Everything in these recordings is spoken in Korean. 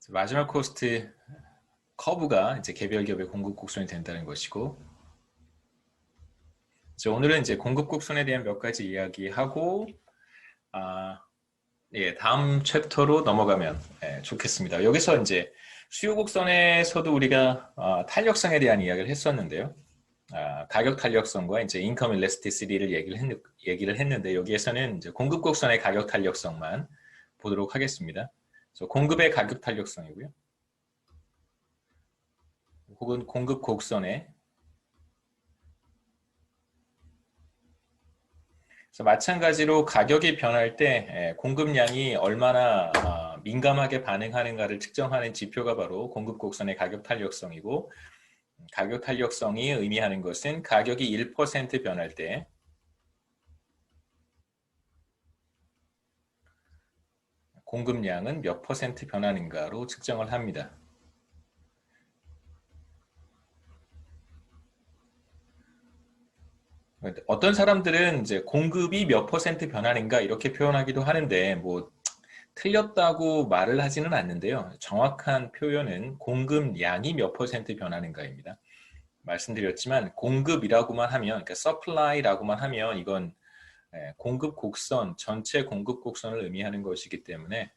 마지막 코스트 커브가 이제 개별 기업의 공급 곡선이 된다는 것이고, 오늘은 이제 공급 곡선에 대한 몇 가지 이야기하고, 아, 예, 다음 챕터로 넘어가면 좋겠습니다. 여기서 이제 수요 곡선에서도 우리가 탄력성에 대한 이야기를 했었는데요. 가격 탄력성과 이제 인컴 일래스티시티를 얘기를 했는데, 여기에서는 이제 공급 곡선의 가격 탄력성만 보도록 하겠습니다. 그래서 공급의 가격 탄력성이고요. 혹은 공급 곡선의, 그래서 마찬가지로 가격이 변할 때 공급량이 얼마나 민감하게 반응하는가를 측정하는 지표가 바로 공급 곡선의 가격 탄력성이고, 가격 탄력성이 의미하는 것은 가격이 1% 변할 때 공급량은 몇 퍼센트 변하는가로 측정을 합니다. 어떤 사람들은 이제 공급이 몇 퍼센트 변하는가 이렇게 표현하기도 하는데, 뭐 틀렸다고 말을 하지는 않는데요. 정확한 표현은 공급량이 몇 퍼센트 변하는가입니다. 말씀드렸지만 공급이라고만 하면, 그러니까 supply라고만 하면 이건 공급 곡선, 전체 공급 곡선을 의미하는 것이기 때문에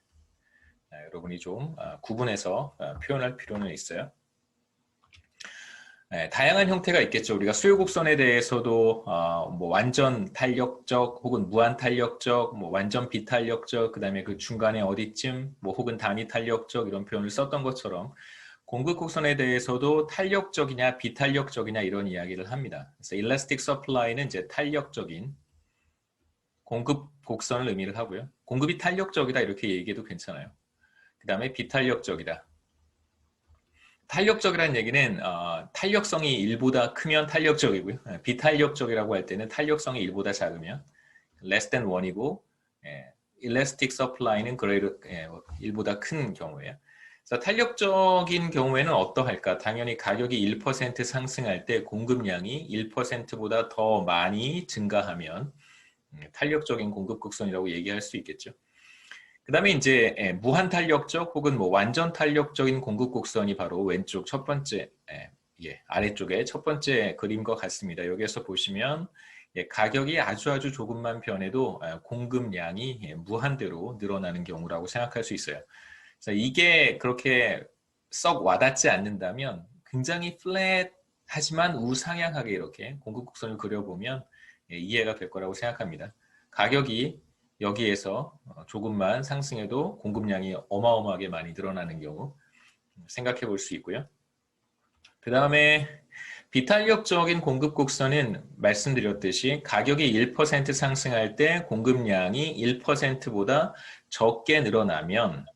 여러분이 좀 구분해서 표현할 필요는 있어요. 다양한 형태가 있겠죠. 우리가 수요 곡선에 대해서도 뭐 완전 탄력적 혹은 무한 탄력적, 뭐 완전 비탄력적, 그다음에 그 중간에 어디쯤 뭐 혹은 단위 탄력적 이런 표현을 썼던 것처럼 공급 곡선에 대해서도 탄력적이냐 비탄력적이냐 이런 이야기를 합니다. 그래서 elastic supply는 이제 탄력적인 공급 곡선을 의미를 하고요. 공급이 탄력적이다 이렇게 얘기해도 괜찮아요. 그다음에 비탄력적이다. 탄력적이라는 얘기는 탄력성이 1보다 크면 탄력적이고요. 비탄력적이라고 할 때는 탄력성이 1보다 작으면 less than 1이고 elastic supply는 greater 1보다 큰 경우예요. 그래서 탄력적인 경우에는 어떠할까? 당연히 가격이 1% 상승할 때 공급량이 1%보다 더 많이 증가하면 탄력적인 공급 곡선이라고 얘기할 수 있겠죠. 그 다음에 이제 무한 탄력적 혹은 뭐 완전 탄력적인 공급 곡선이 바로 왼쪽 첫 번째 아래쪽에 첫 번째 그림과 같습니다. 여기에서 보시면 가격이 아주 조금만 변해도 공급량이 무한대로 늘어나는 경우라고 생각할 수 있어요. 그래서 이게 그렇게 썩 와닿지 않는다면 굉장히 플랫하지만 우상향하게 이렇게 공급 곡선을 그려보면 이해가 될 거라고 생각합니다. 가격이 여기에서 조금만 상승해도 공급량이 어마어마하게 많이 늘어나는 경우 생각해 볼 수 있고요. 그 다음에 비탄력적인 공급 곡선은 말씀드렸듯이 가격이 1% 상승할 때 공급량이 1%보다 적게 늘어나면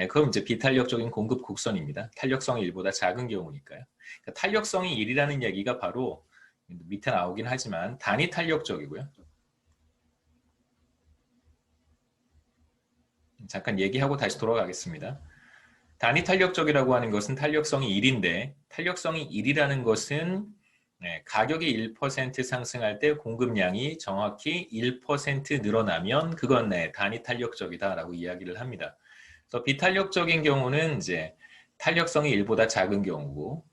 그럼 이제 비탄력적인 공급 곡선입니다. 탄력성이 1보다 작은 경우니까요. 그러니까 탄력성이 1이라는 얘기가 바로 밑에 나오긴 하지만 단위 탄력적이고요. 잠깐 얘기하고 다시 돌아가겠습니다. 단위 탄력적이라고 하는 것은 탄력성이 1인데 탄력성이 1이라는 것은 가격이 1% 상승할 때 공급량이 정확히 1% 늘어나면 그건 단위 탄력적이다라고 이야기를 합니다. 그래서 비탄력적인 경우는 이제 탄력성이 1보다 작은 경우고,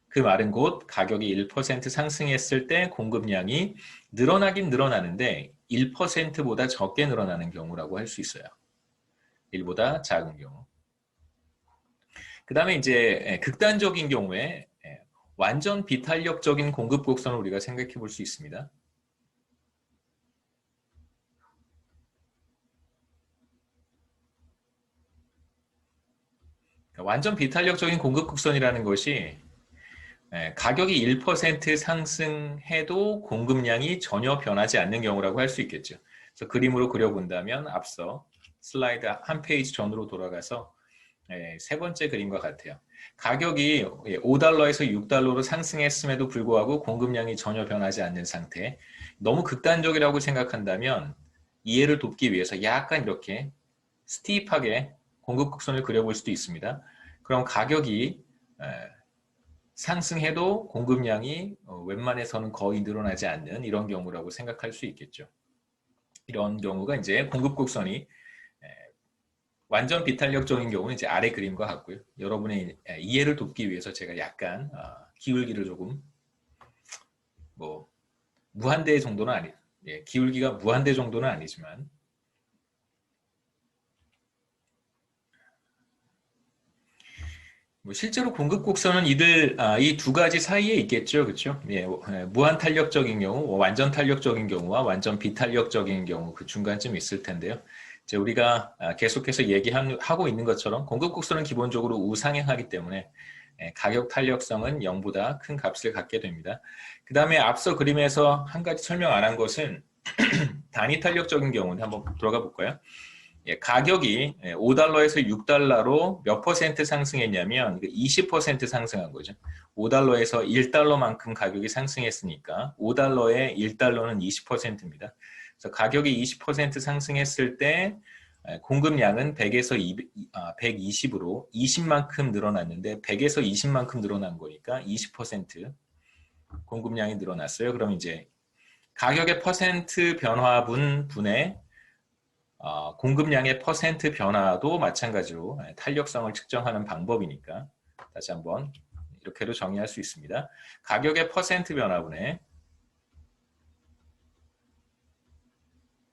그 말은 곧 가격이 1% 상승했을 때 공급량이 늘어나긴 늘어나는데 1%보다 적게 늘어나는 경우라고 할 수 있어요. 1보다 작은 경우. 그 다음에 이제 극단적인 경우에 완전 비탄력적인 공급 곡선을 우리가 생각해 볼 수 있습니다. 완전 비탄력적인 공급 곡선이라는 것이 가격이 1% 상승해도 공급량이 전혀 변하지 않는 경우라고 할 수 있겠죠. 그래서 그림으로 그려본다면 앞서 슬라이드 한 페이지 전으로 돌아가서 세 번째 그림과 같아요. 가격이 5달러에서 6달러로 상승했음에도 불구하고 공급량이 전혀 변하지 않는 상태. 너무 극단적이라고 생각한다면 이해를 돕기 위해서 약간 이렇게 스티프하게 공급 곡선을 그려볼 수도 있습니다. 그럼 가격이 상승해도 공급량이 웬만해서는 거의 늘어나지 않는 이런 경우라고 생각할 수 있겠죠. 이런 경우가 이제 공급 곡선이 완전 비탄력적인 경우는 이제 아래 그림과 같고요. 여러분의 이해를 돕기 위해서 제가 약간 기울기를 조금 뭐 무한대 정도는 아니, 예, 기울기가 무한대 정도는 아니지만 뭐 실제로 공급 곡선은 이 두 가지 사이에 있겠죠, 그렇죠? 예, 무한 탄력적인 경우, 완전 탄력적인 경우와 완전 비탄력적인 경우 그 중간쯤 있을 텐데요. 이제 우리가 계속해서 얘기하고 있는 것처럼 공급 곡선은 기본적으로 우상향하기 때문에 가격 탄력성은 0보다 큰 값을 갖게 됩니다. 그 다음에 앞서 그림에서 한 가지 설명 안 한 것은 단위 탄력적인 경우는 한번 들어가 볼까요? 예, 가격이 5달러에서 6달러로 몇 퍼센트 상승했냐면 20% 상승한 거죠. 5달러에서 1달러만큼 가격이 상승했으니까 5달러에 1달러는 20%입니다. 그래서 가격이 20% 상승했을 때 공급량은 100에서 120으로 20만큼 늘어났는데 100에서 20만큼 늘어난 거니까 20% 공급량이 늘어났어요. 그럼 이제 가격의 퍼센트 변화분 분의 공급량의 퍼센트 변화도 마찬가지로 탄력성을 측정하는 방법이니까 다시 한번 이렇게도 정의할 수 있습니다. 가격의 퍼센트 변화분의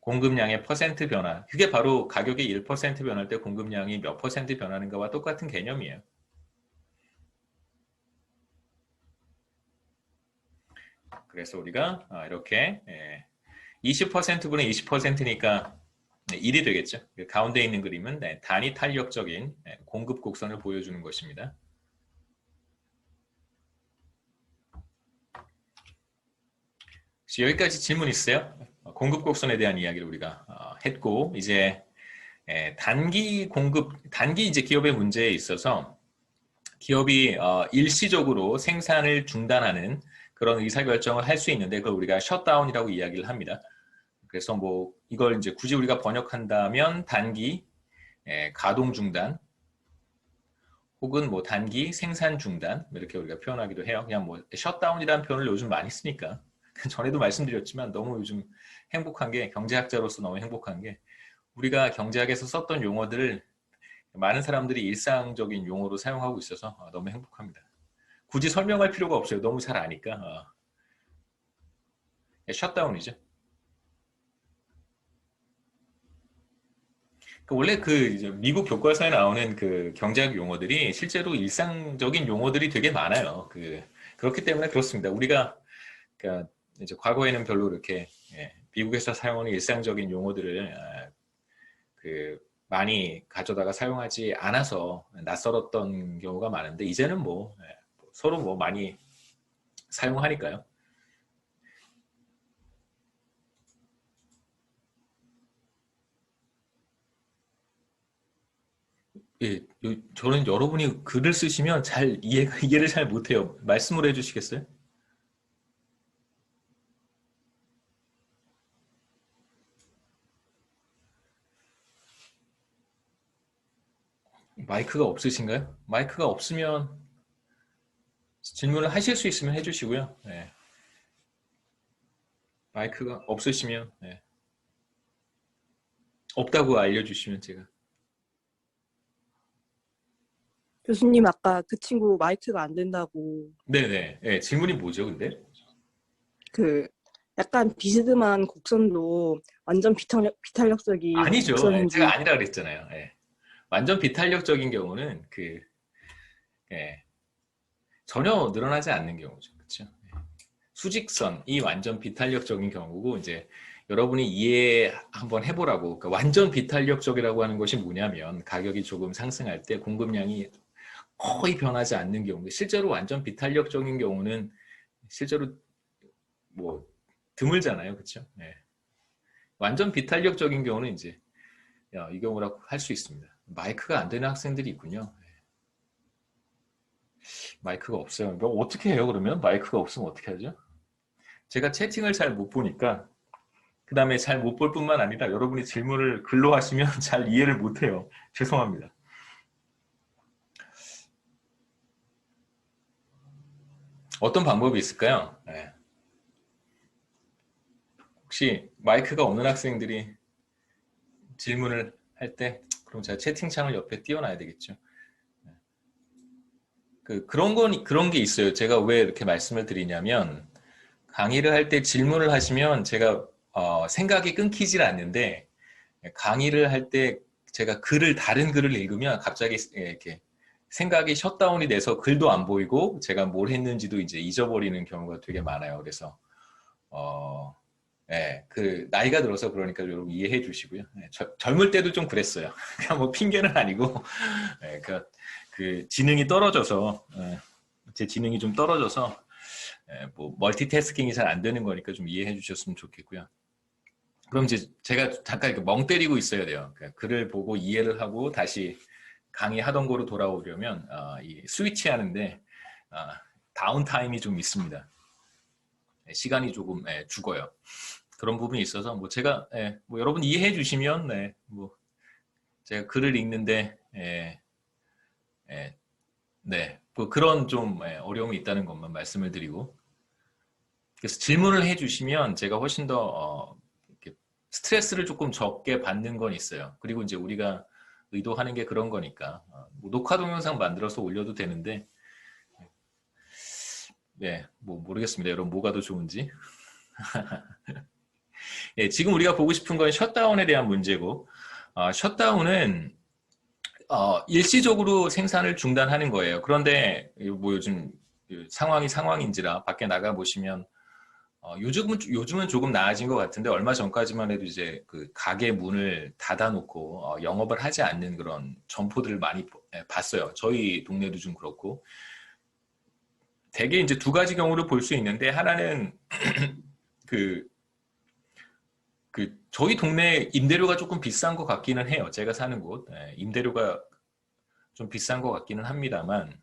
공급량의 퍼센트 변화, 그게 바로 가격이 1% 변할 때 공급량이 몇 퍼센트 변하는가와 똑같은 개념이에요. 그래서 우리가 이렇게 20%분의 20%니까 1이 되겠죠. 가운데 있는 그림은 단위 탄력적인 공급 곡선을 보여주는 것입니다. 혹시 여기까지 질문 있어요? 공급 곡선에 대한 이야기를 우리가 했고 이제 단기 이제 기업의 문제에 있어서 기업이 일시적으로 생산을 중단하는 그런 의사결정을 할 수 있는데 그걸 우리가 셧다운이라고 이야기를 합니다. 그래서 뭐 이걸 이제 굳이 우리가 번역한다면 단기 가동 중단 혹은 뭐 단기 생산 중단 이렇게 우리가 표현하기도 해요. 그냥 뭐 셧다운이라는 표현을 요즘 많이 쓰니까 전에도 말씀드렸지만 너무 요즘 행복한 게 경제학자로서 너무 행복한 게 우리가 경제학에서 썼던 용어들을 많은 사람들이 일상적인 용어로 사용하고 있어서 너무 행복합니다. 굳이 설명할 필요가 없어요. 너무 잘 아니까. 셧다운이죠. 원래 미국 교과서에 나오는 그 경제학 용어들이 실제로 일상적인 용어들이 되게 많아요. 그렇기 때문에 그렇습니다. 우리가 그러니까 이제 과거에는 별로 이렇게 미국에서 사용하는 일상적인 용어들을 많이 가져다가 사용하지 않아서 낯설었던 경우가 많은데 이제는 뭐 서로 뭐 많이 사용하니까요. 예, 저는 여러분이 글을 쓰시면 잘 이해를 잘 못해요. 말씀을 해주시겠어요? 마이크가 없으신가요? 마이크가 없으면 질문을 하실 수 있으면 해주시고요. 네. 마이크가 없으시면 없다고 알려주시면 제가. 교수님 아까 그 친구 마이크가 안 된다고 네네. 네, 질문이 뭐죠, 근데? 그 약간 비스듬한 곡선도 완전 비탄력적인 아니죠. 제가 곡선인지 아니라 그랬잖아요. 완전 비탄력적인 경우는 전혀 늘어나지 않는 경우죠. 그렇죠? 수직선이 완전 비탄력적인 경우고 이제 여러분이 이해 한번 해보라고. 그러니까 완전 비탄력적이라고 하는 것이 뭐냐면 가격이 조금 상승할 때 공급량이 거의 변하지 않는 경우. 실제로 완전 비탄력적인 경우는 실제로 뭐 드물잖아요, 그렇죠? 완전 비탄력적인 경우는 이제 이 경우라고 할 수 있습니다. 마이크가 안 되는 학생들이 있군요. 마이크가 없어요. 뭐 어떻게 해요, 그러면? 마이크가 없으면 어떻게 하죠? 제가 채팅을 잘 못 보니까 그 다음에 잘 못 볼 뿐만 아니라 여러분이 질문을 글로 하시면 잘 이해를 못 해요. 죄송합니다. 어떤 방법이 있을까요? 혹시 마이크가 없는 학생들이 질문을 할 때 그럼 제가 채팅창을 옆에 띄워놔야 되겠죠. 그런 게 있어요. 제가 왜 이렇게 말씀을 드리냐면, 강의를 할 때 질문을 하시면 제가 생각이 끊기질 않는데, 강의를 할 때 제가 다른 글을 읽으면 갑자기 이렇게 생각이 셧다운이 돼서 글도 안 보이고 제가 뭘 했는지도 이제 잊어버리는 경우가 되게 많아요. 그래서 예, 나이가 들어서 그러니까 여러분 이해해 주시고요. 예, 젊을 때도 좀 그랬어요. 그냥 뭐 핑계는 아니고, 예, 지능이 떨어져서, 예, 제 지능이 좀 떨어져서, 예, 뭐 멀티태스킹이 잘 안 되는 거니까 좀 이해해 주셨으면 좋겠고요. 그럼 이제 제가 잠깐 이렇게 멍 때리고 있어야 돼요. 그러니까 글을 보고 이해를 하고 다시 강의하던 거로 돌아오려면 이 스위치 하는데 다운타임이 좀 있습니다. 시간이 조금 죽어요. 그런 부분이 있어서 뭐 제가 뭐 여러분 이해해 주시면 뭐 제가 글을 읽는데 뭐 그런 좀 어려움이 있다는 것만 말씀을 드리고, 그래서 질문을 해 주시면 제가 훨씬 더 스트레스를 조금 적게 받는 건 있어요. 그리고 이제 우리가 의도하는 게 그런 거니까 뭐 녹화 동영상 만들어서 올려도 되는데, 뭐 모르겠습니다. 여러분 뭐가 더 좋은지. 지금 우리가 보고 싶은 건 셧다운에 대한 문제고, 셧다운은 일시적으로 생산을 중단하는 거예요. 그런데 뭐 요즘 상황인지라 밖에 나가 보시면 요즘은 조금 나아진 것 같은데, 얼마 전까지만 해도 이제 그 가게 문을 닫아놓고 영업을 하지 않는 그런 점포들을 많이 봤어요. 저희 동네도 좀 그렇고. 대개 이제 두 가지 경우를 볼 수 있는데, 하나는 저희 동네 임대료가 조금 비싼 것 같기는 해요. 제가 사는 곳 임대료가 좀 비싼 것 같기는 합니다만,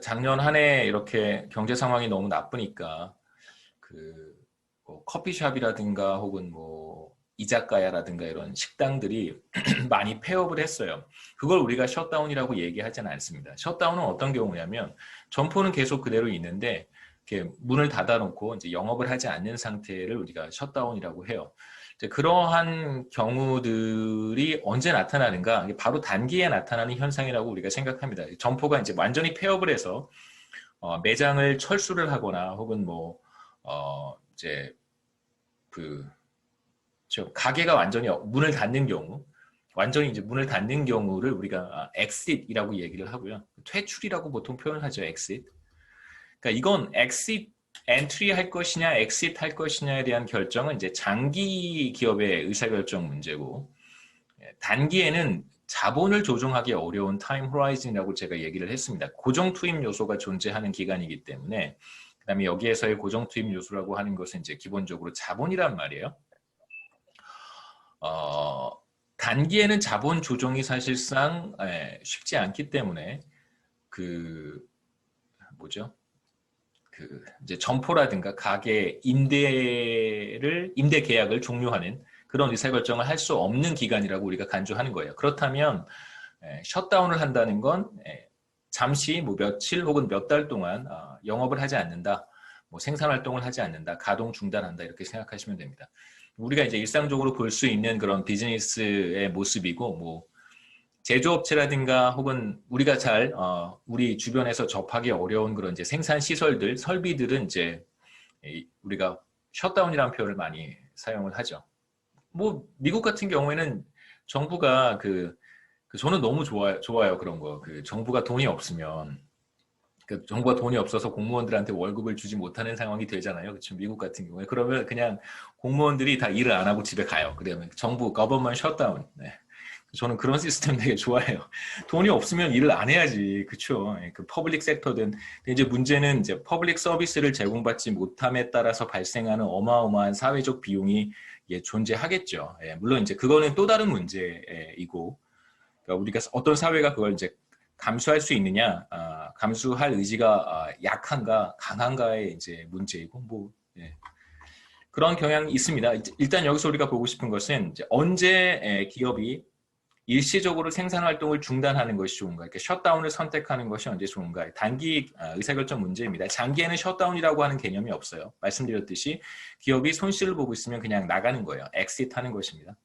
작년 한 해 이렇게 경제 상황이 너무 나쁘니까 뭐 커피숍이라든가 혹은 뭐 이자카야라든가 이런 식당들이 많이 폐업을 했어요. 그걸 우리가 셧다운이라고 얘기하지는 않습니다. 셧다운은 어떤 경우냐면, 점포는 계속 그대로 있는데 이렇게 문을 닫아놓고 이제 영업을 하지 않는 상태를 우리가 셧다운이라고 해요. 이제 그러한 경우들이 언제 나타나는가? 이게 바로 단기에 나타나는 현상이라고 우리가 생각합니다. 점포가 이제 완전히 폐업을 해서 매장을 철수를 하거나 혹은 뭐 이제 가게가 완전히 문을 닫는 경우, 완전히 이제 문을 닫는 경우를 우리가 exit이라고 얘기를 하고요. 퇴출이라고 보통 표현하죠, exit. 그러니까 이건 exit, entry 할 것이냐, exit 할 것이냐에 대한 결정은 이제 장기 기업의 의사결정 문제고, 단기에는 자본을 조종하기 어려운 타임 호라이즌이라고 제가 얘기를 했습니다. 고정 투입 요소가 존재하는 기간이기 때문에, 그다음에 여기에서의 고정 투입 요소라고 하는 것은 이제 기본적으로 자본이란 말이에요. 단기에는 자본 조정이 사실상 쉽지 않기 때문에 이제 점포라든가 가게 임대 계약을 종료하는 그런 의사결정을 할 수 없는 기간이라고 우리가 간주하는 거예요. 그렇다면 셧다운을 한다는 건 잠시 뭐 며칠 혹은 몇 달 동안 영업을 하지 않는다, 뭐 생산 활동을 하지 않는다, 가동 중단한다, 이렇게 생각하시면 됩니다. 우리가 이제 일상적으로 볼 수 있는 그런 비즈니스의 모습이고, 뭐 제조업체라든가 혹은 우리가 우리 주변에서 접하기 어려운 그런 이제 생산 시설들, 설비들은 이제 우리가 셧다운이라는 표현을 많이 사용을 하죠. 뭐 미국 같은 경우에는 정부가 저는 너무 좋아요 그런 거. 정부가 돈이 없으면, 정부가 돈이 없어서 공무원들한테 월급을 주지 못하는 상황이 되잖아요. 그렇죠? 미국 같은 경우에. 그러면 그냥 공무원들이 다 일을 안 하고 집에 가요. 그러면 정부, 거버먼트 셧다운. 저는 그런 시스템 되게 좋아해요. 돈이 없으면 일을 안 해야지. 그쵸? 퍼블릭 섹터든. 근데 이제 문제는 이제 퍼블릭 서비스를 제공받지 못함에 따라서 발생하는 어마어마한 사회적 비용이 존재하겠죠. 물론 이제 그거는 또 다른 문제이고, 그러니까 우리가 어떤 사회가 그걸 이제 감수할 수 있느냐, 감수할 의지가 약한가, 강한가의 이제 문제이고, 그런 경향이 있습니다. 일단 여기서 우리가 보고 싶은 것은 이제 언제 기업이 일시적으로 생산 활동을 중단하는 것이 좋은가, 이렇게 셧다운을 선택하는 것이 언제 좋은가, 단기 의사결정 문제입니다. 장기에는 셧다운이라고 하는 개념이 없어요. 말씀드렸듯이 기업이 손실을 보고 있으면 그냥 나가는 거예요. 엑시트하는 것입니다.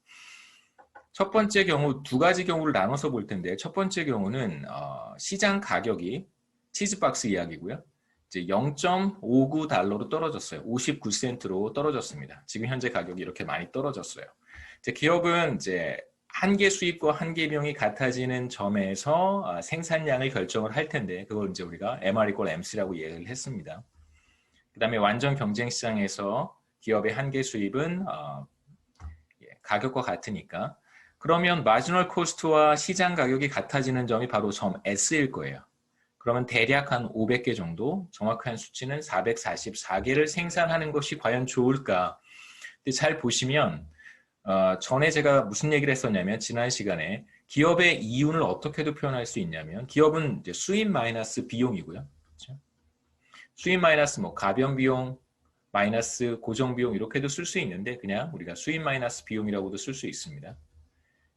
첫 번째 경우 두 가지 경우를 나눠서 볼 텐데 첫 번째 경우는 시장 가격이 치즈박스 이야기고요. 이제 0.59달러로 떨어졌어요. 59센트로 떨어졌습니다. 지금 현재 가격이 이렇게 많이 떨어졌어요. 이제 기업은 이제 한계 수입과 한계 비용이 같아지는 점에서 생산량을 결정을 할 텐데 그걸 이제 우리가 MR = MC라고 얘기를 했습니다. 그 다음에 완전 경쟁 시장에서 기업의 한계 수입은 가격과 같으니까 그러면 마지널 코스트와 시장 가격이 같아지는 점이 바로 점 S일 거예요. 그러면 대략 한 500개 정도, 정확한 수치는 444개를 생산하는 것이 과연 좋을까? 근데 잘 보시면 전에 제가 무슨 얘기를 했었냐면 지난 시간에 기업의 이윤을 어떻게도 표현할 수 있냐면 기업은 이제 수입 마이너스 비용이고요. 그렇죠? 수입 마이너스 뭐 가변 비용, 마이너스 고정 비용 이렇게도 쓸 수 있는데 그냥 우리가 수입 마이너스 비용이라고도 쓸 수 있습니다.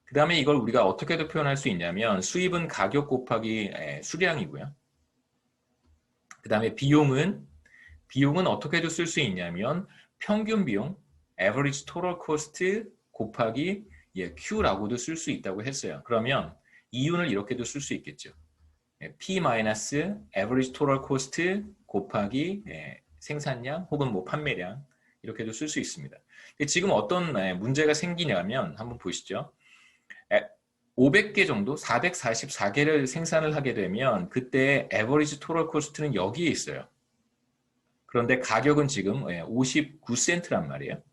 그 다음에 이걸 우리가 어떻게도 표현할 수 있냐면 수입은 가격 곱하기 수량이고요. 그 다음에 비용은 어떻게도 쓸 수 있냐면 평균 비용, average total cost 곱하기 Q라고도 쓸 수 있다고 했어요. 그러면 이윤을 이렇게도 쓸 수 있겠죠. P 마이너스 average total cost 곱하기 생산량 혹은 뭐 판매량 이렇게도 쓸 수 있습니다. 근데 지금 어떤 문제가 생기냐면 한번 보시죠. 500개 정도, 444개를 생산을 하게 되면 그때 average total cost는 여기에 있어요. 그런데 가격은 지금 59센트란 말이에요.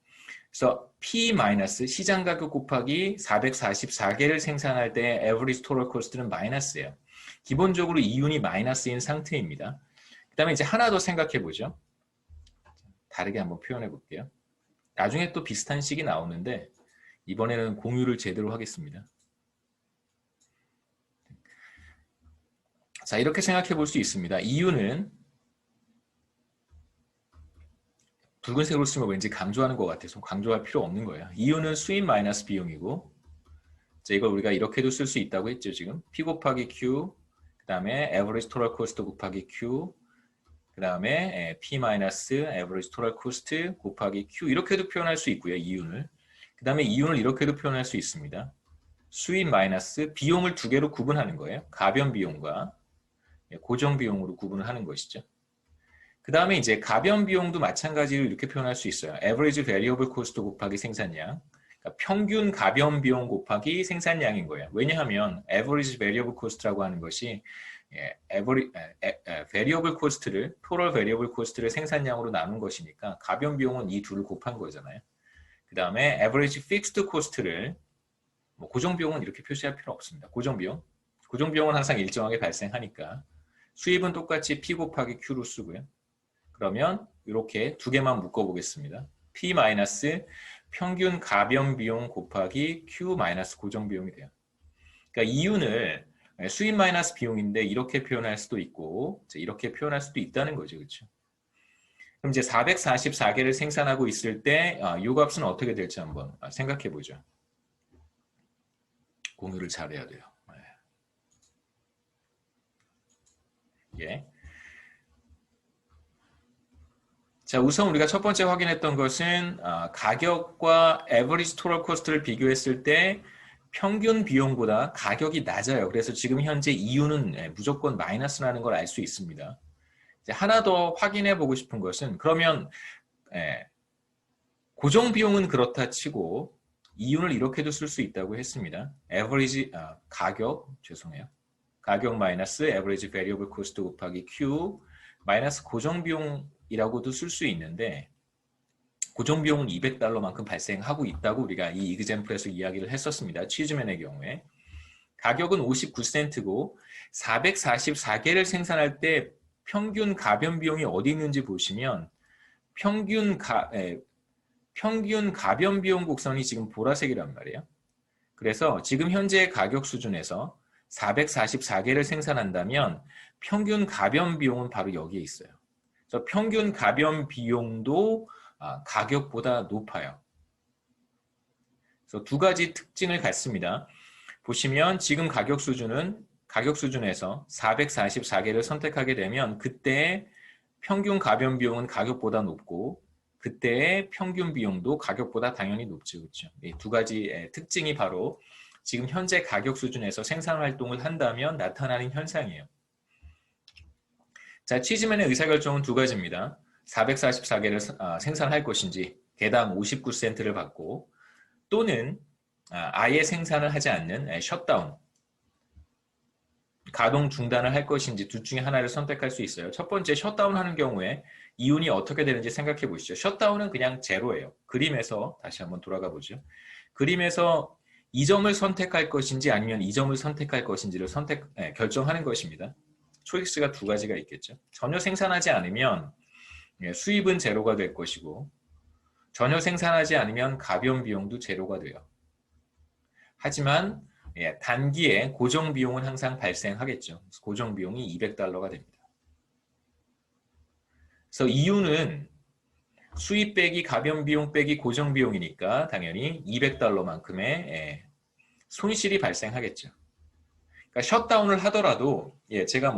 그래서 P 마이너스 시장 가격 곱하기 444개를 생산할 때 average total cost는 마이너스예요. 기본적으로 이윤이 마이너스인 상태입니다. 그 다음에 이제 하나 더 생각해 보죠. 다르게 한번 표현해 볼게요. 나중에 또 비슷한 식이 나오는데 이번에는 공유를 제대로 하겠습니다. 자, 이렇게 생각해 볼 수 있습니다. 이유는 붉은색으로 쓰면 왠지 강조하는 것 같아서 강조할 필요 없는 거예요. 이유는 수입 마이너스 비용이고 자, 이걸 우리가 이렇게도 쓸 수 있다고 했죠. 지금 P 곱하기 Q 그 다음에 average total cost 곱하기 Q 그 다음에 P 마이너스 average total cost 곱하기 Q 이렇게도 표현할 수 있고요. 이윤을 그 다음에 이윤을 이렇게도 표현할 수 있습니다. 수입 마이너스 비용을 두 개로 구분하는 거예요. 가변 비용과 고정 비용으로 구분을 하는 것이죠. 그 다음에 이제 가변 비용도 마찬가지로 이렇게 표현할 수 있어요. average variable cost 곱하기 생산량. 그러니까 평균 가변 비용 곱하기 생산량인 거예요. 왜냐하면 average variable cost라고 하는 것이 variable cost를 total variable cost를 생산량으로 나눈 것이니까 가변 비용은 이 둘을 곱한 거잖아요. 그 다음에 average fixed cost를 뭐 고정 비용은 이렇게 표시할 필요 없습니다. 고정 비용은 항상 일정하게 발생하니까 수입은 똑같이 P 곱하기 Q로 쓰고요. 그러면 이렇게 두 개만 묶어보겠습니다. P 마이너스 평균 가변 비용 곱하기 Q 마이너스 고정 비용이 돼요. 그러니까 이윤을 수입 마이너스 비용인데 이렇게 표현할 수도 있고 이렇게 표현할 수도 있다는 거죠. 그렇죠? 그럼 이제 444개를 생산하고 있을 때 이 값은 어떻게 될지 한번 생각해 보죠. 공유를 잘해야 돼요. 예. 자, 우선 우리가 첫 번째 확인했던 것은 가격과 average total cost를 비교했을 때 평균 비용보다 가격이 낮아요. 그래서 지금 현재 이윤은 무조건 마이너스라는 걸 알 수 있습니다. 이제 하나 더 확인해 보고 싶은 것은 그러면 고정 비용은 그렇다 치고 이윤을 이렇게도 쓸 수 있다고 했습니다. 가격 마이너스 average variable cost 곱하기 Q 마이너스 고정 비용이라고도 쓸 수 있는데 고정 비용은 $200만큼 발생하고 있다고 우리가 이 이그젬플에서 이야기를 했었습니다. 치즈맨의 경우에 가격은 59센트고 444개를 생산할 때 평균 가변 비용이 어디 있는지 보시면 평균 가변 비용 곡선이 지금 보라색이란 말이에요. 그래서 지금 현재 가격 수준에서 444개를 생산한다면 평균 가변 비용은 바로 여기에 있어요. 그래서 평균 가변 비용도 가격보다 높아요. 그래서 두 가지 특징을 갖습니다. 보시면 지금 가격 수준에서 444개를 선택하게 되면 그때 평균 가변 비용은 가격보다 높고 그때의 평균 비용도 가격보다 당연히 높죠. 그렇죠? 이 두 가지 특징이 바로 지금 현재 가격 수준에서 생산 활동을 한다면 나타나는 현상이에요. 자, 취지면의 의사결정은 두 가지입니다. 444개를 생산할 것인지 개당 59센트를 받고 또는 아예 생산을 하지 않는 셧다운, 가동 중단을 할 것인지 둘 중에 하나를 선택할 수 있어요. 첫 번째 셧다운 하는 경우에 이윤이 어떻게 되는지 생각해 보시죠. 셧다운은 그냥 제로예요. 그림에서 다시 한번 돌아가 보죠. 그림에서 이 점을 선택할 것인지 아니면 이 점을 선택할 것인지를 결정하는 것입니다. 초이스가 두 가지가 있겠죠. 전혀 생산하지 않으면 수입은 제로가 될 것이고 전혀 생산하지 않으면 가변 비용도 제로가 돼요. 하지만 단기에 고정 비용은 항상 발생하겠죠. 고정 비용이 $200가 됩니다. 그래서 이유는 수입 빼기 가변 비용 빼기 고정 비용이니까 당연히 $200만큼의 손실이 발생하겠죠. 그러니까 셧다운을 하더라도 제가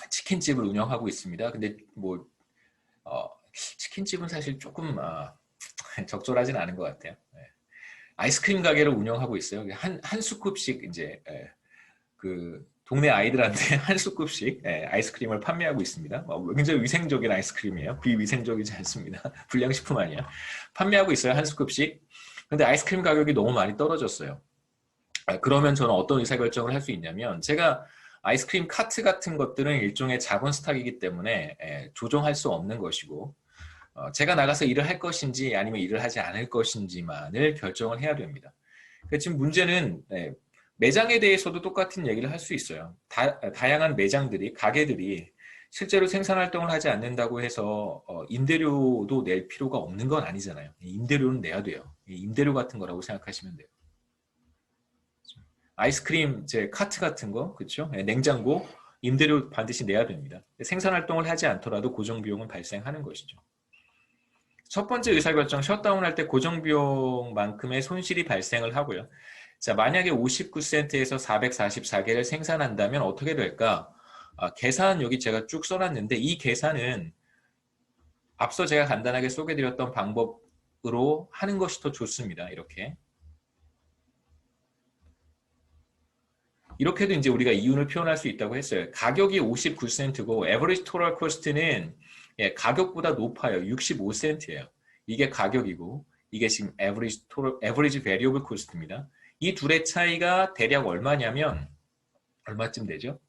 치킨집을 운영하고 있습니다. 근데 치킨집은 사실 조금 적절하진 않은 것 같아요. 아이스크림 가게를 운영하고 있어요. 한 스쿱씩 이제 그 동네 아이들한테 한 스쿱씩 아이스크림을 판매하고 있습니다. 굉장히 위생적인 아이스크림이에요. 비위생적이지 않습니다. 불량식품 아니야. 판매하고 있어요. 한 스쿱씩. 근데 아이스크림 가격이 너무 많이 떨어졌어요. 그러면 저는 어떤 의사결정을 할 수 있냐면 제가 아이스크림 카트 같은 것들은 일종의 자본 스탁이기 때문에 조정할 수 없는 것이고 제가 나가서 일을 할 것인지 아니면 일을 하지 않을 것인지만을 결정을 해야 됩니다. 지금 문제는 매장에 대해서도 똑같은 얘기를 할 수 있어요. 다양한 매장들이, 가게들이 실제로 생산활동을 하지 않는다고 해서 임대료도 낼 필요가 없는 건 아니잖아요. 임대료는 내야 돼요. 임대료 같은 거라고 생각하시면 돼요. 아이스크림 카트 같은 거, 그렇죠? 냉장고 임대료 반드시 내야 됩니다. 생산활동을 하지 않더라도 고정비용은 발생하는 것이죠. 첫 번째 의사결정, 셧다운할 때 고정비용만큼의 손실이 발생을 하고요. 자, 만약에 59센트에서 444개를 생산한다면 어떻게 될까? 계산 여기 제가 쭉 써놨는데 이 계산은 앞서 제가 간단하게 소개드렸던 방법으로 하는 것이 더 좋습니다. 이렇게도 이제 우리가 이윤을 표현할 수 있다고 했어요. 가격이 59센트고 average total cost는 가격보다 높아요. 65센트예요. 이게 가격이고 이게 지금 average variable cost입니다. 이 둘의 차이가 대략 얼마냐면 얼마쯤 되죠?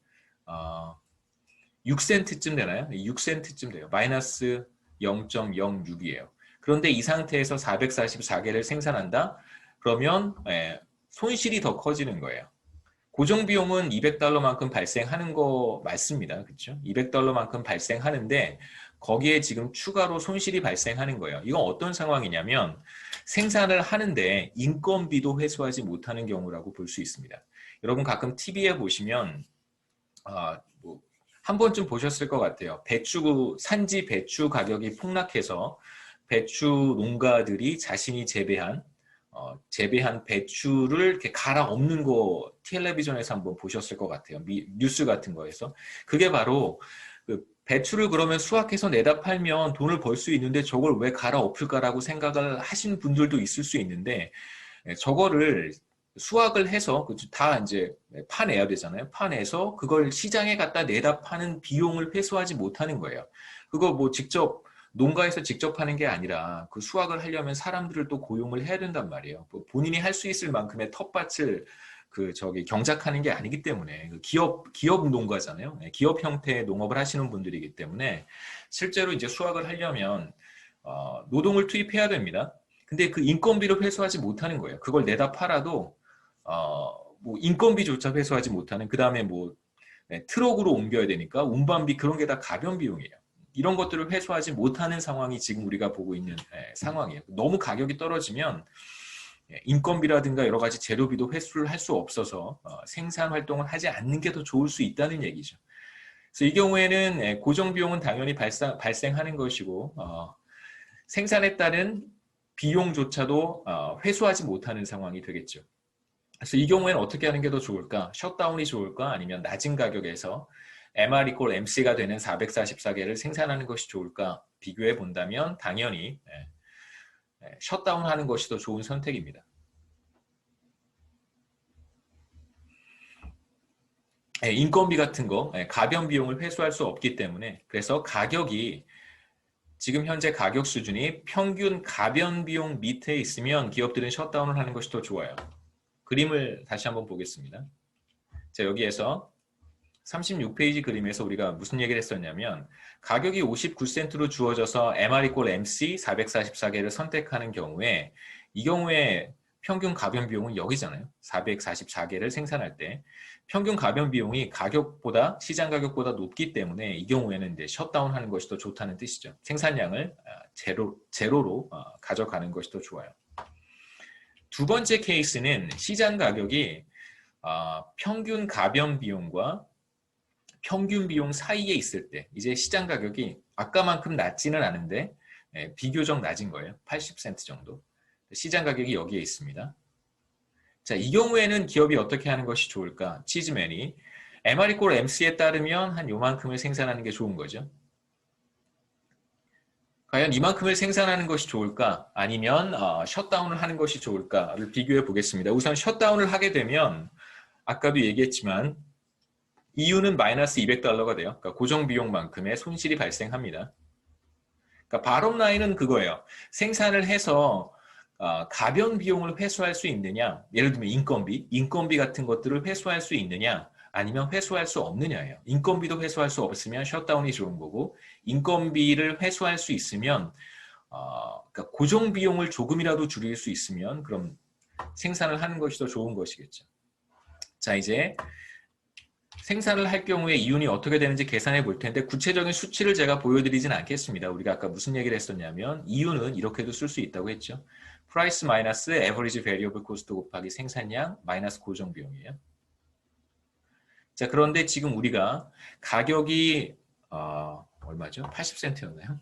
6센트쯤 되나요? 6센트쯤 돼요. 마이너스 0.06이에요. 그런데 이 상태에서 444개를 생산한다? 그러면 손실이 더 커지는 거예요. 고정비용은 $200만큼 발생하는 거 맞습니다. 그렇죠? $200만큼 발생하는데 거기에 지금 추가로 손실이 발생하는 거예요. 이건 어떤 상황이냐면 생산을 하는데 인건비도 회수하지 못하는 경우라고 볼 수 있습니다. 여러분 가끔 TV에 보시면 한 번쯤 보셨을 것 같아요. 산지 배추 가격이 폭락해서 배추 농가들이 자신이 재배한 배추를 이렇게 갈아 엎는 거 텔레비전에서 한번 보셨을 것 같아요. 뉴스 같은 거에서. 그게 바로 배추를 그러면 수확해서 내다 팔면 돈을 벌 수 있는데 저걸 왜 갈아 엎을까라고 생각을 하신 분들도 있을 수 있는데 저거를 수확을 해서 다 이제 파내야 되잖아요. 파내서 그걸 시장에 갖다 내다 파는 비용을 회수하지 못하는 거예요. 그거 직접 농가에서 직접 하는 게 아니라 그 수확을 하려면 사람들을 또 고용을 해야 된단 말이에요. 본인이 할 수 있을 만큼의 텃밭을 경작하는 게 아니기 때문에 기업 농가잖아요. 기업 형태의 농업을 하시는 분들이기 때문에 실제로 이제 수확을 하려면 노동을 투입해야 됩니다. 근데 그 인건비를 회수하지 못하는 거예요. 그걸 내다 팔아도 인건비조차 회수하지 못하는, 그 다음에 트럭으로 옮겨야 되니까 운반비 그런 게 다 가변 비용이에요. 이런 것들을 회수하지 못하는 상황이 지금 우리가 보고 있는 상황이에요. 너무 가격이 떨어지면 인건비라든가 여러 가지 재료비도 회수를 할 수 없어서 생산 활동을 하지 않는 게 더 좋을 수 있다는 얘기죠. 그래서 이 경우에는 고정 비용은 당연히 발생하는 것이고 생산에 따른 비용조차도 회수하지 못하는 상황이 되겠죠. 그래서 이 경우에는 어떻게 하는 게 더 좋을까? 셧다운이 좋을까? 아니면 낮은 가격에서 MR = MC가 되는 444개를 생산하는 것이 좋을까? 비교해 본다면 당연히 셧다운하는 것이 더 좋은 선택입니다. 인건비 같은 거, 가변 비용을 회수할 수 없기 때문에 그래서 가격이 지금 현재 가격 수준이 평균 가변 비용 밑에 있으면 기업들은 셧다운을 하는 것이 더 좋아요. 그림을 다시 한번 보겠습니다. 자, 여기에서 36페이지 그림에서 우리가 무슨 얘기를 했었냐면 가격이 59센트로 주어져서 MR = MC 444개를 선택하는 경우에 이 경우에 평균 가변 비용은 여기잖아요. 444개를 생산할 때 평균 가변 비용이 가격보다 시장 가격보다 높기 때문에 이 경우에는 이제 셧다운하는 것이 더 좋다는 뜻이죠. 생산량을 제로로 가져가는 것이 더 좋아요. 두 번째 케이스는 시장 가격이 평균 가변 비용과 평균 비용 사이에 있을 때 이제 시장 가격이 아까만큼 낮지는 않은데 비교적 낮은 거예요. 80센트 정도. 시장 가격이 여기에 있습니다. 자, 이 경우에는 기업이 어떻게 하는 것이 좋을까? 치즈맨이 MR = MC에 따르면 한 요만큼을 생산하는 게 좋은 거죠. 과연 이만큼을 생산하는 것이 좋을까? 아니면 셧다운을 하는 것이 좋을까를 비교해 보겠습니다. 우선 셧다운을 하게 되면 아까도 얘기했지만 이유는 마이너스 $200가 돼요. 그러니까 고정 비용만큼의 손실이 발생합니다. 그러니까 바텀 라인은 그거예요. 생산을 해서 가변 비용을 회수할 수 있느냐, 예를 들면 인건비 같은 것들을 회수할 수 있느냐, 아니면 회수할 수 없느냐예요. 인건비도 회수할 수 없으면 셧다운이 좋은 거고, 인건비를 회수할 수 있으면 그러니까 고정 비용을 조금이라도 줄일 수 있으면 그럼 생산을 하는 것이 더 좋은 것이겠죠. 자, 이제 생산을 할 경우에 이윤이 어떻게 되는지 계산해 볼 텐데 구체적인 수치를 제가 보여드리진 않겠습니다. 우리가 아까 무슨 얘기를 했었냐면 이윤은 이렇게도 쓸 수 있다고 했죠. 프라이스 마이너스 에버리지 베리어블 코스트 곱하기 생산량 마이너스 고정 비용이에요. 자, 그런데 지금 우리가 가격이 얼마죠? 80센트였나요?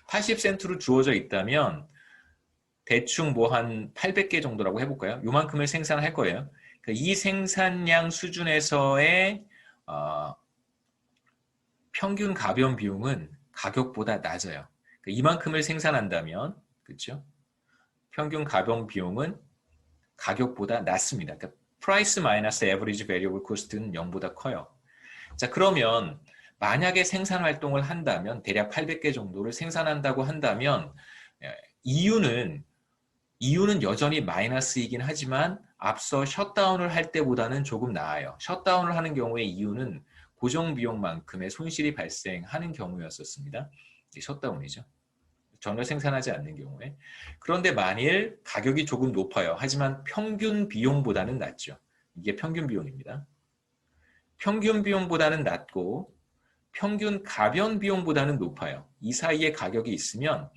80센트로 주어져 있다면 대충 뭐 한 800개 정도라고 해볼까요? 요만큼을 생산할 거예요. 이 생산량 수준에서의 평균 가변 비용은 가격보다 낮아요. 이만큼을 생산한다면, 그렇죠? 평균 가변 비용은 가격보다 낮습니다. 그러니까 price minus average variable cost는 0보다 커요. 자, 그러면 만약에 생산 활동을 한다면 대략 800개 정도를 생산한다고 한다면 이유는 여전히 마이너스이긴 하지만 앞서 셧다운을 할 때보다는 조금 나아요. 셧다운을 하는 경우에 이유는 고정 비용만큼의 손실이 발생하는 경우였었습니다. 셧다운이죠. 전혀 생산하지 않는 경우에. 그런데 만일 가격이 조금 높아요. 하지만 평균 비용보다는 낮죠. 이게 평균 비용입니다. 평균 비용보다는 낮고 평균 가변 비용보다는 높아요. 이 사이에 가격이 있으면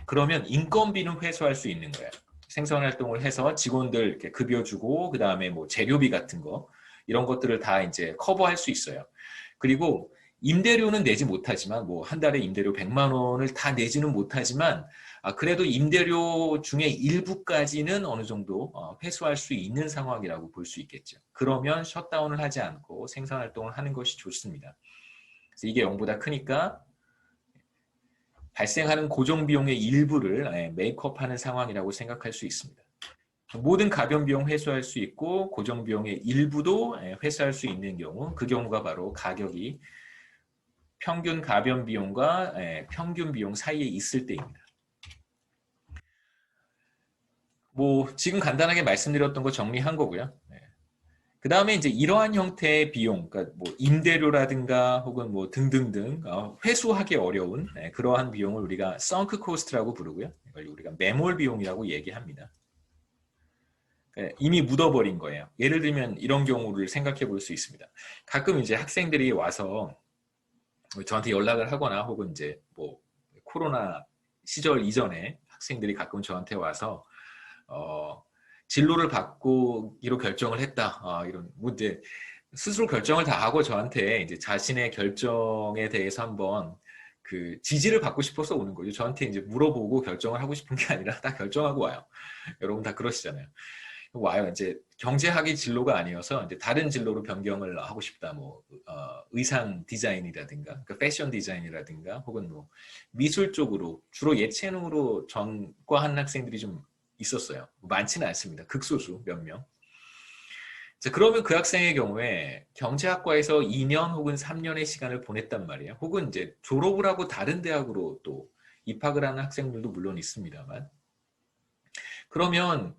그러면 인건비는 회수할 수 있는 거예요. 생산 활동을 해서 직원들 이렇게 급여 주고 그 다음에 뭐 재료비 같은 거 이런 것들을 다 이제 커버할 수 있어요. 그리고 임대료는 내지 못하지만 뭐 한 달에 임대료 100만 원을 다 내지는 못하지만 그래도 임대료 중에 일부까지는 어느 정도 회수할 수 있는 상황이라고 볼 수 있겠죠. 그러면 셧다운을 하지 않고 생산 활동을 하는 것이 좋습니다. 그래서 이게 0보다 크니까 발생하는 고정 비용의 일부를 메이크업하는 상황이라고 생각할 수 있습니다. 모든 가변 비용 회수할 수 있고 고정 비용의 일부도 회수할 수 있는 경우, 그 경우가 바로 가격이 평균 가변 비용과 평균 비용 사이에 있을 때입니다. 뭐 지금 간단하게 말씀드렸던 거 정리한 거고요. 그 다음에 이제 이러한 형태의 비용, 그러니까 뭐 임대료라든가 혹은 뭐 등등등 회수하기 어려운 그러한 비용을 우리가 sunk cost라고 부르고요. 이걸 우리가 매몰 비용이라고 얘기합니다. 이미 묻어버린 거예요. 예를 들면 이런 경우를 생각해 볼 수 있습니다. 가끔 이제 학생들이 와서 저한테 연락을 하거나 혹은 이제 뭐 코로나 시절 이전에 학생들이 가끔 저한테 와서 진로를 바꾸기로 결정을 했다. 이런 뭐 이제 스스로 결정을 다 하고 저한테 이제 자신의 결정에 대해서 한번 그 지지를 받고 싶어서 오는 거죠. 저한테 이제 물어보고 결정을 하고 싶은 게 아니라 다 결정하고 와요. 여러분 다 그러시잖아요. 와요. 이제 경제학이 진로가 아니어서 이제 다른 진로로 변경을 하고 싶다. 뭐 의상 디자인이라든가, 그 패션 디자인이라든가, 혹은 뭐 미술 쪽으로 주로 예체능으로 전과한 학생들이 좀 있었어요. 많지는 않습니다. 극소수 몇 명. 자, 그러면 그 학생의 경우에 경제학과에서 2년 혹은 3년의 시간을 보냈단 말이에요. 혹은 이제 졸업을 하고 다른 대학으로 또 입학을 하는 학생들도 물론 있습니다만. 그러면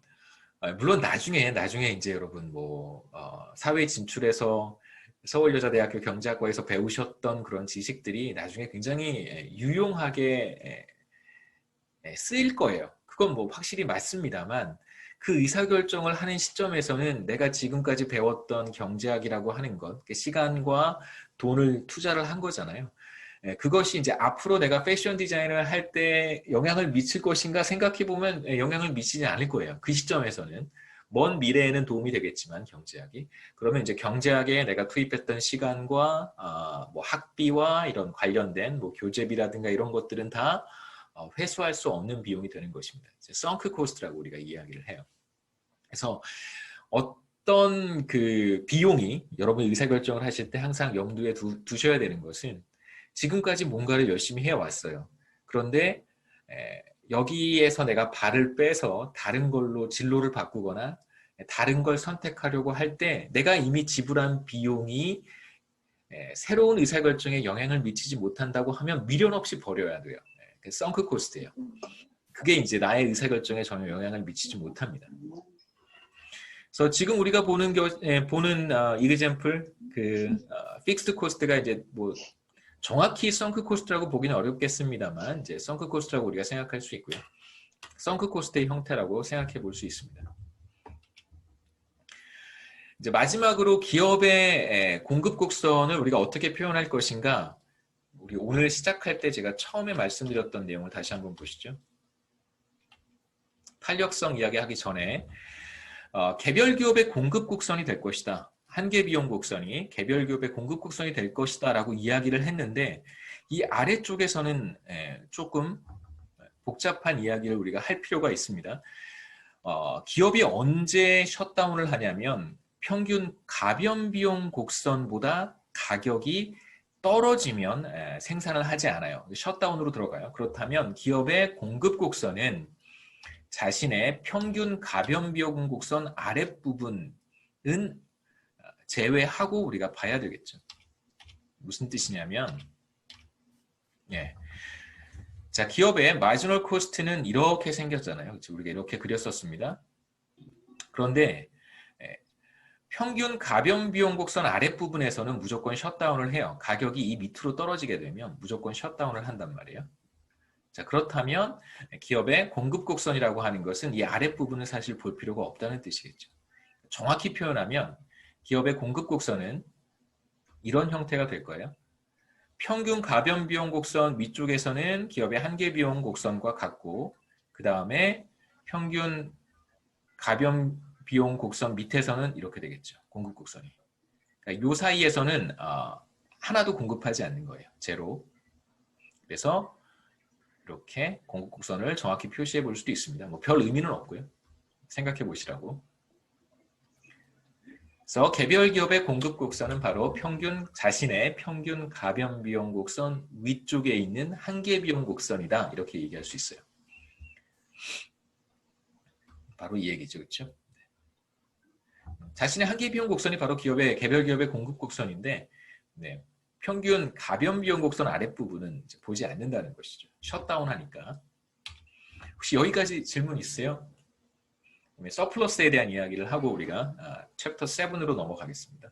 물론 나중에 이제 여러분 뭐 사회 진출해서 서울여자대학교 경제학과에서 배우셨던 그런 지식들이 나중에 굉장히 유용하게 쓰일 거예요. 그건 뭐 확실히 맞습니다만 그 의사결정을 하는 시점에서는 내가 지금까지 배웠던 경제학이라고 하는 것, 시간과 돈을 투자를 한 거잖아요. 그것이 이제 앞으로 내가 패션 디자인을 할 때 영향을 미칠 것인가 생각해보면 영향을 미치지 않을 거예요. 그 시점에서는. 먼 미래에는 도움이 되겠지만 경제학이. 그러면 이제 경제학에 내가 투입했던 시간과 뭐 학비와 이런 관련된 뭐 교재비라든가 이런 것들은 다 회수할 수 없는 비용이 되는 것입니다. 썬크 코스트라고 우리가 이야기를 해요. 그래서 어떤 그 비용이 여러분 의사결정을 하실 때 항상 염두에 두셔야 되는 것은 지금까지 뭔가를 열심히 해왔어요. 그런데 여기에서 내가 발을 빼서 다른 걸로 진로를 바꾸거나 다른 걸 선택하려고 할 때 내가 이미 지불한 비용이 새로운 의사결정에 영향을 미치지 못한다고 하면 미련 없이 버려야 돼요. 썬크 코스트예요. 그게 이제 나의 의사결정에 전혀 영향을 미치지 못합니다. 그래서 지금 우리가 보는 이그젬플 픽스드 코스트가 이제 뭐 정확히 썬크 코스트라고 보기는 어렵겠습니다만 이제 썬크 코스트라고 우리가 생각할 수 있고요. 썬크 코스트의 형태라고 생각해 볼 수 있습니다. 이제 마지막으로 기업의 공급 곡선을 우리가 어떻게 표현할 것인가? 우리 오늘 시작할 때 제가 처음에 말씀드렸던 내용을 다시 한번 보시죠. 탄력성 이야기하기 전에 개별 기업의 공급 곡선이 될 것이다. 한계 비용 곡선이 개별 기업의 공급 곡선이 될 것이다 라고 이야기를 했는데 이 아래쪽에서는 조금 복잡한 이야기를 우리가 할 필요가 있습니다. 기업이 언제 셧다운을 하냐면 평균 가변 비용 곡선보다 가격이 떨어지면 생산을 하지 않아요. 셧다운으로 들어가요. 그렇다면 기업의 공급 곡선은 자신의 평균 가변 비용 곡선 아랫부분은 제외하고 우리가 봐야 되겠죠. 무슨 뜻이냐면 자, 기업의 마지널 코스트는 이렇게 생겼잖아요. 그렇죠? 우리가 이렇게 그렸었습니다. 그런데 평균 가변 비용 곡선 아랫부분에서는 무조건 셧다운을 해요. 가격이 이 밑으로 떨어지게 되면 무조건 셧다운을 한단 말이에요. 자, 그렇다면 기업의 공급 곡선이라고 하는 것은 이 아랫부분을 사실 볼 필요가 없다는 뜻이겠죠. 정확히 표현하면 기업의 공급 곡선은 이런 형태가 될 거예요. 평균 가변 비용 곡선 위쪽에서는 기업의 한계 비용 곡선과 같고 그 다음에 평균 가변 비용 곡선 밑에서는 이렇게 되겠죠. 공급 곡선이. 그러니까 이 사이에서는 하나도 공급하지 않는 거예요. 제로. 그래서 이렇게 공급 곡선을 정확히 표시해 볼 수도 있습니다. 뭐 별 의미는 없고요. 생각해 보시라고. 그래서 개별 기업의 공급 곡선은 바로 자신의 평균 가변 비용 곡선 위쪽에 있는 한계 비용 곡선이다. 이렇게 얘기할 수 있어요. 바로 이 얘기죠. 그렇죠? 자신의 한계 비용 곡선이 바로 개별 기업의 공급 곡선인데 평균 가변 비용 곡선 아랫부분은 보지 않는다는 것이죠. 셧다운 하니까. 혹시 여기까지 질문 있어요? 서플러스에 대한 이야기를 하고 우리가 챕터 7으로 넘어가겠습니다.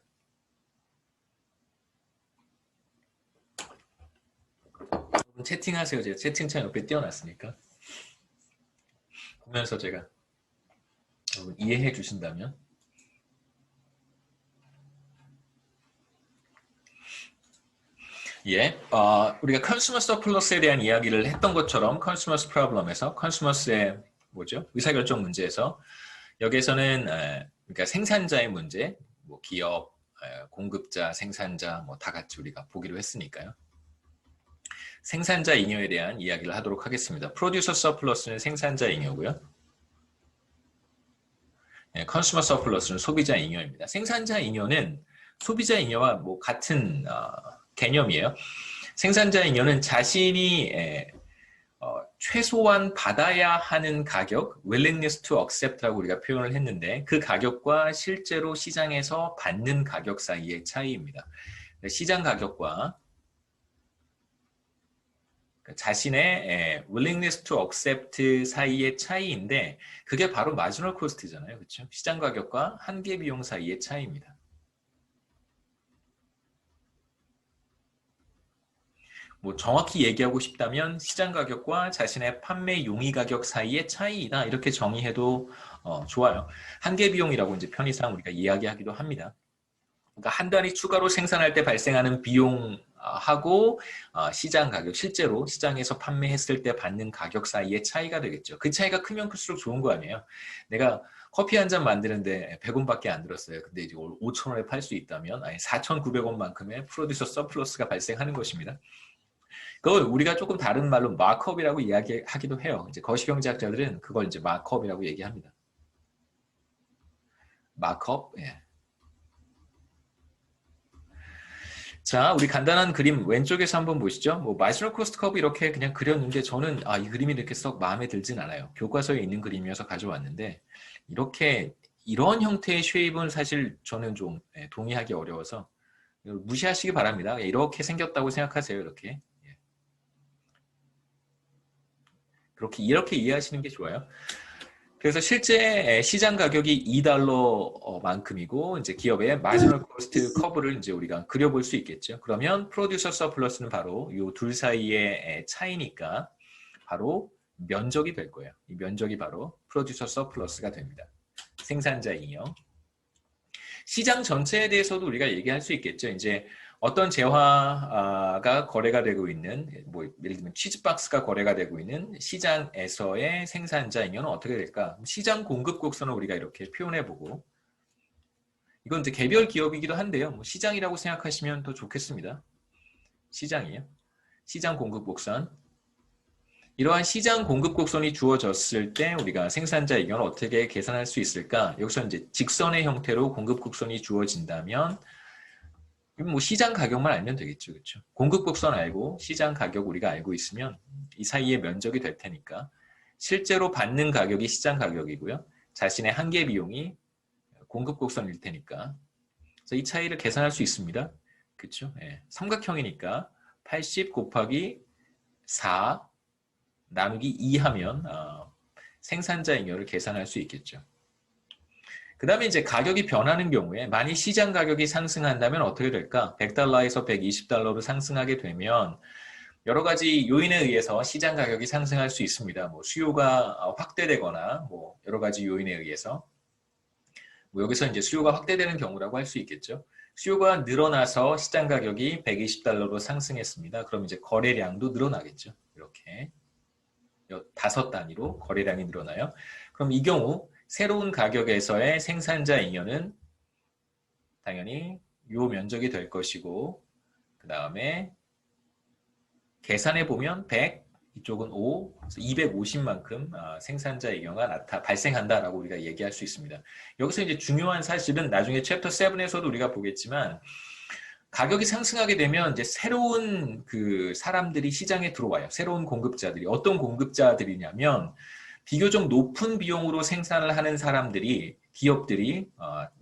채팅하세요. 제가 채팅창 옆에 띄워놨으니까. 보면서 제가 여러분 이해해 주신다면. 우리가 컨슈머 서플러스에 대한 이야기를 했던 것처럼 컨슈머스 프로블럼에서 컨슈머스의 의사결정 문제에서 여기에서는 그러니까 생산자의 문제, 뭐 기업, 공급자, 생산자 뭐 다 같이 우리가 보기로 했으니까요. 생산자 잉여에 대한 이야기를 하도록 하겠습니다. 프로듀서 서플러스는 생산자 잉여고요. 예, 컨슈머 서플러스는 소비자 잉여입니다. 생산자 잉여는 소비자 잉여와 뭐 같은 개념이에요. 생산자 잉여는 자신이 최소한 받아야 하는 가격, willingness to accept라고 우리가 표현을 했는데 그 가격과 실제로 시장에서 받는 가격 사이의 차이입니다. 시장 가격과 자신의 willingness to accept 사이의 차이인데 그게 바로 marginal cost잖아요. 그렇죠? 시장 가격과 한계 비용 사이의 차이입니다. 뭐 정확히 얘기하고 싶다면 시장 가격과 자신의 판매 용의 가격 사이의 차이이다. 이렇게 정의해도 좋아요. 한계 비용이라고 이제 편의상 우리가 이야기하기도 합니다. 그러니까 한 단위 추가로 생산할 때 발생하는 비용하고 시장 가격, 실제로 시장에서 판매했을 때 받는 가격 사이의 차이가 되겠죠. 그 차이가 크면 클수록 좋은 거 아니에요. 내가 커피 한 잔 만드는데 100원밖에 안 들었어요. 근데 이제 5,000원에 팔 수 있다면 4,900원만큼의 프로듀서 서플러스가 발생하는 것입니다. 그걸 우리가 조금 다른 말로 마크업이라고 이야기하기도 해요. 이제 거시경제학자들은 그걸 이제 마크업이라고 얘기합니다. 마크업. 예. 자, 우리 간단한 그림 왼쪽에서 한번 보시죠. 뭐 마지노 코스트 커브 이렇게 그냥 그렸는데 저는 이 그림이 이렇게 썩 마음에 들진 않아요. 교과서에 있는 그림이어서 가져왔는데 이렇게 이런 형태의 쉐입은 사실 저는 좀 동의하기 어려워서 무시하시기 바랍니다. 이렇게 생겼다고 생각하세요. 이렇게. 이렇게 이해하시는 게 좋아요. 그래서 실제 시장 가격이 $2만큼이고 이제 기업의 마지노 코스트 커브를 이제 우리가 그려볼 수 있겠죠. 그러면 프로듀서 서플러스는 바로 이 둘 사이의 차이니까 바로 면적이 될 거예요. 이 면적이 바로 프로듀서 서플러스가 됩니다. 생산자 잉여. 시장 전체에 대해서도 우리가 얘기할 수 있겠죠. 이제 어떤 재화가 거래가 되고 있는, 뭐 예를 들면 치즈박스가 거래가 되고 있는 시장에서의 생산자 잉여는 어떻게 될까? 시장 공급 곡선을 우리가 이렇게 표현해보고, 이건 이제 개별 기업이기도 한데요. 뭐 시장이라고 생각하시면 더 좋겠습니다. 시장이요. 시장 공급 곡선. 이러한 시장 공급 곡선이 주어졌을 때 우리가 생산자 잉여를 어떻게 계산할 수 있을까? 여기서 이제 직선의 형태로 공급 곡선이 주어진다면 뭐 시장 가격만 알면 되겠죠. 그렇죠? 공급 곡선 알고 시장 가격 우리가 알고 있으면 이 사이의 면적이 될 테니까 실제로 받는 가격이 시장 가격이고요. 자신의 한계 비용이 공급 곡선일 테니까 그래서 이 차이를 계산할 수 있습니다. 그렇죠? 예. 삼각형이니까 80 곱하기 4 나누기 2 하면 생산자 잉여를 계산할 수 있겠죠. 그 다음에 이제 가격이 변하는 경우에 만약 시장 가격이 상승한다면 어떻게 될까? $100에서 $120로 상승하게 되면 여러 가지 요인에 의해서 시장 가격이 상승할 수 있습니다. 뭐 수요가 확대되거나 뭐 여러 가지 요인에 의해서 뭐 여기서 이제 수요가 확대되는 경우라고 할 수 있겠죠. 수요가 늘어나서 시장 가격이 $120로 상승했습니다. 그럼 이제 거래량도 늘어나겠죠. 이렇게 5단위로 거래량이 늘어나요. 그럼 이 경우 새로운 가격에서의 생산자 잉여는 당연히 요 면적이 될 것이고 그 다음에 계산해 보면 100, 이쪽은 5, 250만큼 생산자 잉여가 발생한다라고 우리가 얘기할 수 있습니다. 여기서 이제 중요한 사실은 나중에 챕터 7에서도 우리가 보겠지만 가격이 상승하게 되면 이제 새로운 그 사람들이 시장에 들어와요. 새로운 공급자들이 어떤 공급자들이냐면 비교적 높은 비용으로 생산을 하는 사람들이 기업들이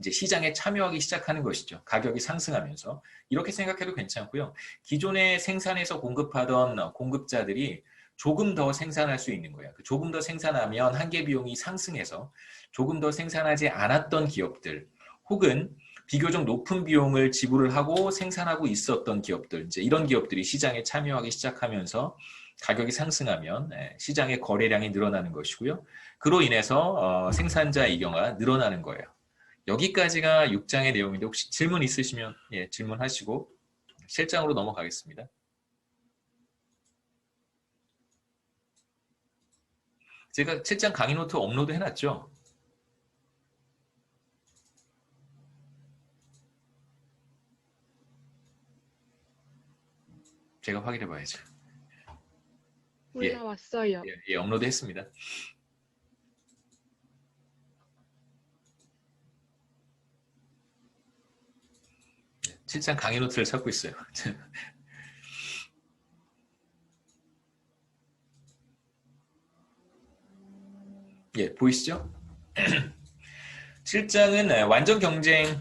이제 시장에 참여하기 시작하는 것이죠. 가격이 상승하면서 이렇게 생각해도 괜찮고요. 기존에 생산해서 공급하던 공급자들이 조금 더 생산할 수 있는 거예요. 조금 더 생산하면 한계 비용이 상승해서 조금 더 생산하지 않았던 기업들 혹은 비교적 높은 비용을 지불을 하고 생산하고 있었던 기업들, 이제 이런 기업들이 시장에 참여하기 시작하면서 가격이 상승하면 시장의 거래량이 늘어나는 것이고요. 그로 인해서 생산자 잉여가 늘어나는 거예요. 여기까지가 6장의 내용인데 혹시 질문 있으시면 질문하시고 실장으로 넘어가겠습니다. 제가 7장 강의 노트 업로드 해놨죠? 제가 확인해 봐야죠. 올라왔어요. 업로드 했습니다. 실장 강의 노트를 찾고 있어요. 예, 보이시죠? 실장은 완전 경쟁에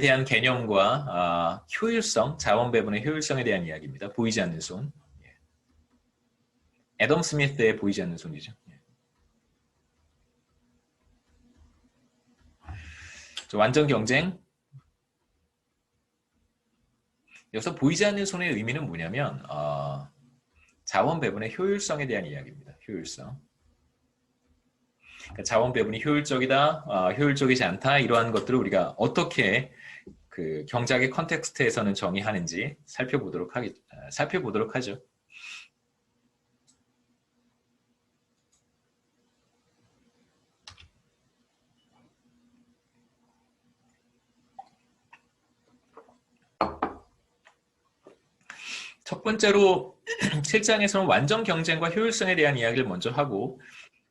대한 개념과 효율성, 자원 배분의 효율성에 대한 이야기입니다. 보이지 않는 손. 예. 애덤 스미스의 보이지 않는 손이죠. 예. 완전 경쟁. 여기서 보이지 않는 손의 의미는 뭐냐면 자원 배분의 효율성에 대한 이야기입니다. 효율성. 그러니까 자원 배분이 효율적이다, 효율적이지 않다 이러한 것들을 우리가 어떻게 그 경제학의 컨텍스트에서는 정의하는지 살펴보도록 하죠. 첫 번째로 7장에서는 완전 경쟁과 효율성에 대한 이야기를 먼저 하고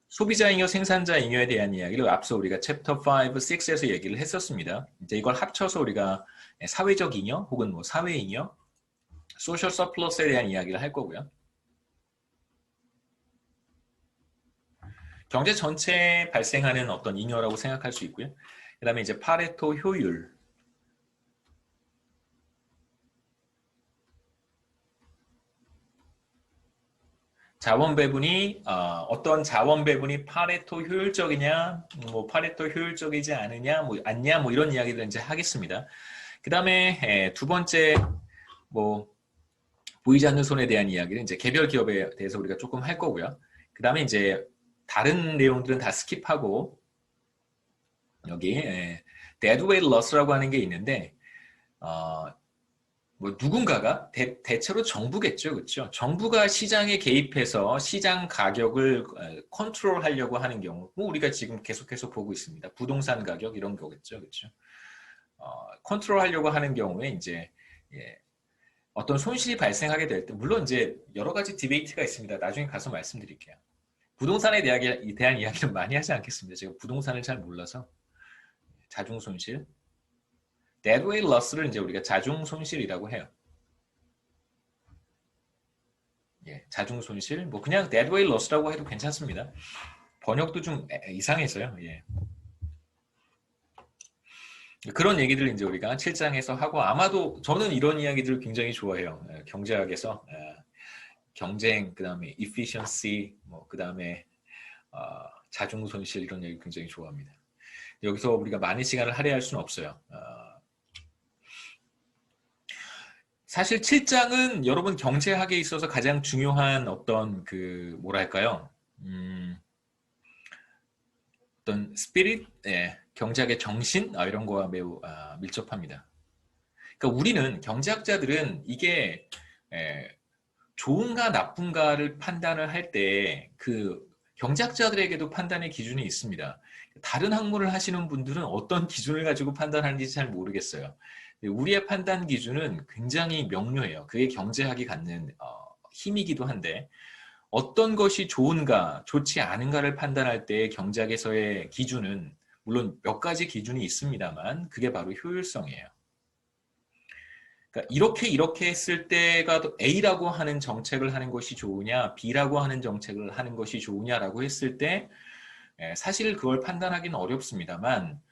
소비자 잉여, 생산자 잉여에 대한 이야기를 앞서 우리가 챕터 5, 6에서 얘기를 했었습니다. 이제 이걸 합쳐서 우리가 사회적 잉여 혹은 뭐 사회 잉여, 소셜 서플러스에 대한 이야기를 할 거고요. 경제 전체에 발생하는 어떤 잉여라고 생각할 수 있고요. 그 다음에 이제 파레토 효율, 자원 배분이 어떤 자원 배분이 파레토 효율적이냐, 뭐 파레토 효율적이지 않느냐, 뭐 않냐, 뭐 이런 이야기를 이제 하겠습니다. 그 다음에 두 번째 뭐 보이지 않는 손에 대한 이야기는 이제 개별 기업에 대해서 우리가 조금 할 거고요. 그 다음에 이제 다른 내용들은 다 스킵하고 여기 dead weight loss라고 하는 게 있는데 뭐 누군가가 대체로 정부겠죠, 그렇죠? 정부가 시장에 개입해서 시장 가격을 컨트롤하려고 하는 경우, 뭐 우리가 지금 계속해서 보고 있습니다. 부동산 가격 이런 거겠죠, 그렇죠? 컨트롤하려고 하는 경우에 이제 어떤 손실이 발생하게 될 때, 물론 이제 여러 가지 디베이트가 있습니다. 나중에 가서 말씀드릴게요. 부동산에 대한 이야기는 많이 하지 않겠습니다. 제가 부동산을 잘 몰라서. 자중 손실. dead weight loss를 이제 우리가 자중 손실이라고 해요. 예, 자중 손실. 뭐 그냥 dead weight loss라고 해도 괜찮습니다. 번역도 좀 이상해서요. 예. 그런 얘기들을 이제 우리가 7장에서 하고 아마도 저는 이런 이야기들을 굉장히 좋아해요. 경제학에서 경쟁, 그다음에 efficiency, 뭐 그다음에 자중 손실 이런 얘기 굉장히 좋아합니다. 여기서 우리가 많은 시간을 할애할 수는 없어요. 사실 7장은 여러분 경제학에 있어서 가장 중요한 어떤 그 뭐랄까요? 어떤 스피릿, 경제학의 정신 이런 거와 매우 밀접합니다. 그러니까 우리는 경제학자들은 이게 좋은가 나쁜가를 판단을 할 때 그 경제학자들에게도 판단의 기준이 있습니다. 다른 학문을 하시는 분들은 어떤 기준을 가지고 판단하는지 잘 모르겠어요. 우리의 판단 기준은 굉장히 명료해요. 그게 경제학이 갖는 힘이기도 한데 어떤 것이 좋은가, 좋지 않은가를 판단할 때 경제학에서의 기준은 물론 몇 가지 기준이 있습니다만 그게 바로 효율성이에요. 그러니까 이렇게 했을 때가 A라고 하는 정책을 하는 것이 좋으냐, B라고 하는 정책을 하는 것이 좋으냐라고 했을 때 사실 그걸 판단하기는 어렵습니다만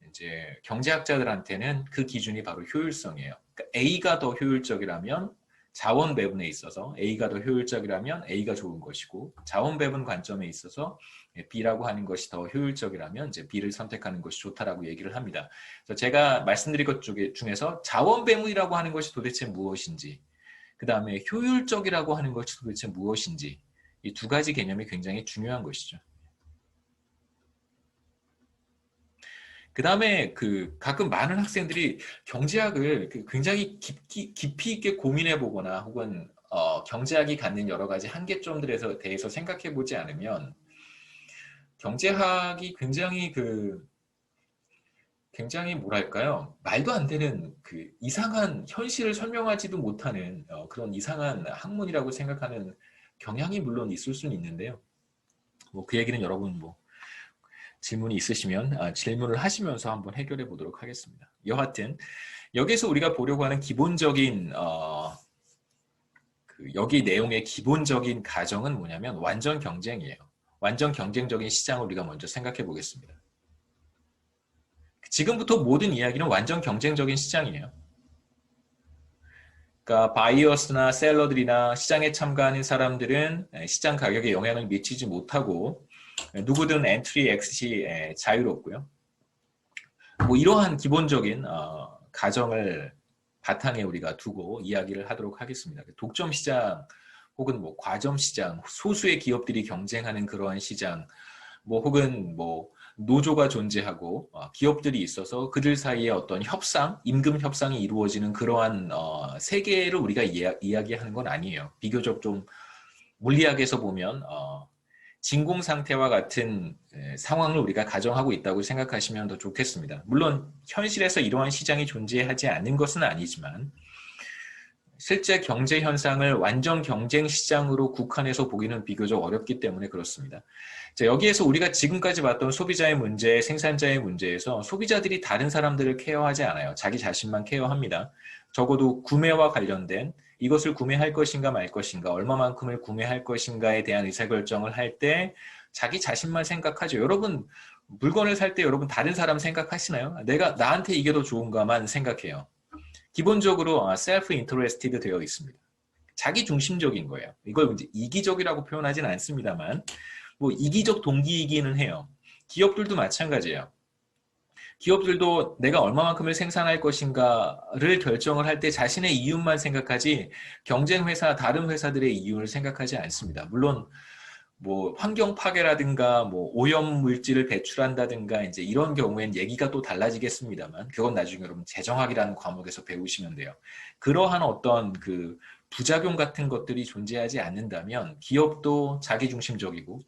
이제 경제학자들한테는 그 기준이 바로 효율성이에요. 그러니까 A가 더 효율적이라면 자원 배분에 있어서 A가 더 효율적이라면 A가 좋은 것이고 자원 배분 관점에 있어서 B라고 하는 것이 더 효율적이라면 이제 B를 선택하는 것이 좋다라고 얘기를 합니다. 그래서 제가 말씀드린 것 중에서 자원 배분이라고 하는 것이 도대체 무엇인지, 그 다음에 효율적이라고 하는 것이 도대체 무엇인지 이 두 가지 개념이 굉장히 중요한 것이죠. 그 다음에 가끔 많은 학생들이 경제학을 굉장히 깊이 있게 고민해 보거나 혹은 경제학이 갖는 여러 가지 한계점들에 대해서 생각해 보지 않으면 경제학이 굉장히 뭐랄까요? 말도 안 되는 이상한 현실을 설명하지도 못하는 그런 이상한 학문이라고 생각하는 경향이 물론 있을 수는 있는데요. 뭐 그 얘기는 여러분 뭐 질문이 있으시면 질문을 하시면서 한번 해결해 보도록 하겠습니다. 여하튼 여기서 우리가 보려고 하는 기본적인 여기 내용의 기본적인 가정은 뭐냐면 완전 경쟁이에요. 완전 경쟁적인 시장을 우리가 먼저 생각해 보겠습니다. 지금부터 모든 이야기는 완전 경쟁적인 시장이에요. 그러니까 바이어스나 셀러들이나 시장에 참가하는 사람들은 시장 가격에 영향을 미치지 못하고 누구든 엔트리 엑싯이 자유롭고요. 뭐 이러한 기본적인 가정을 바탕에 우리가 두고 이야기를 하도록 하겠습니다. 독점 시장 혹은 뭐 과점 시장, 소수의 기업들이 경쟁하는 그러한 시장, 뭐 혹은 뭐 노조가 존재하고 기업들이 있어서 그들 사이에 어떤 협상, 임금 협상이 이루어지는 그러한 세계를 우리가 이야기하는 건 아니에요. 비교적 좀 물리학에서 보면 진공 상태와 같은 상황을 우리가 가정하고 있다고 생각하시면 더 좋겠습니다. 물론 현실에서 이러한 시장이 존재하지 않는 것은 아니지만 실제 경제 현상을 완전 경쟁 시장으로 국한해서 보기는 비교적 어렵기 때문에 그렇습니다. 자, 여기에서 우리가 지금까지 봤던 소비자의 문제, 생산자의 문제에서 소비자들이 다른 사람들을 케어하지 않아요. 자기 자신만 케어합니다. 적어도 구매와 관련된 이것을 구매할 것인가 말 것인가, 얼마만큼을 구매할 것인가에 대한 의사결정을 할 때 자기 자신만 생각하죠. 여러분 물건을 살 때 여러분 다른 사람 생각하시나요? 나한테 이게 더 좋은가만 생각해요. 기본적으로 셀프 인터레스티드 되어 있습니다. 자기 중심적인 거예요. 이걸 이제 이기적이라고 표현하진 않습니다만 뭐 이기적 동기이기는 해요. 기업들도 마찬가지예요. 기업들도 내가 얼마만큼을 생산할 것인가를 결정을 할 때 자신의 이윤만 생각하지 경쟁 회사, 다른 회사들의 이윤을 생각하지 않습니다. 물론 뭐 환경 파괴라든가 뭐 오염 물질을 배출한다든가 이제 이런 경우엔 얘기가 또 달라지겠습니다만 그건 나중에 여러분 재정학이라는 과목에서 배우시면 돼요. 그러한 어떤 그 부작용 같은 것들이 존재하지 않는다면 기업도 자기중심적이고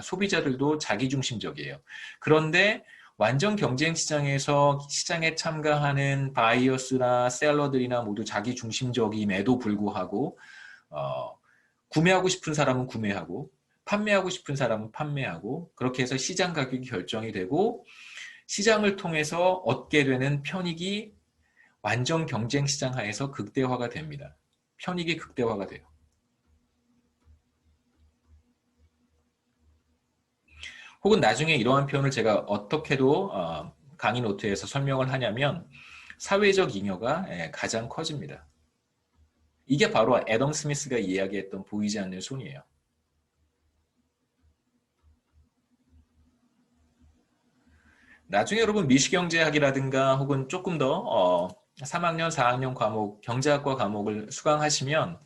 소비자들도 자기중심적이에요. 그런데 완전 경쟁 시장에서 시장에 참가하는 바이어스나 셀러들이나 모두 자기중심적임에도 불구하고 구매하고 싶은 사람은 구매하고 판매하고 싶은 사람은 판매하고 그렇게 해서 시장 가격이 결정이 되고 시장을 통해서 얻게 되는 편익이 완전 경쟁 시장 하에서 극대화가 됩니다. 편익이 극대화가 돼요. 혹은 나중에 이러한 표현을 제가 어떻게도 강의 노트에서 설명을 하냐면 사회적 잉여가 가장 커집니다. 이게 바로 애덤 스미스가 이야기했던 보이지 않는 손이에요. 나중에 여러분 미시경제학이라든가 혹은 조금 더 3학년, 4학년 과목, 경제학과 과목을 수강하시면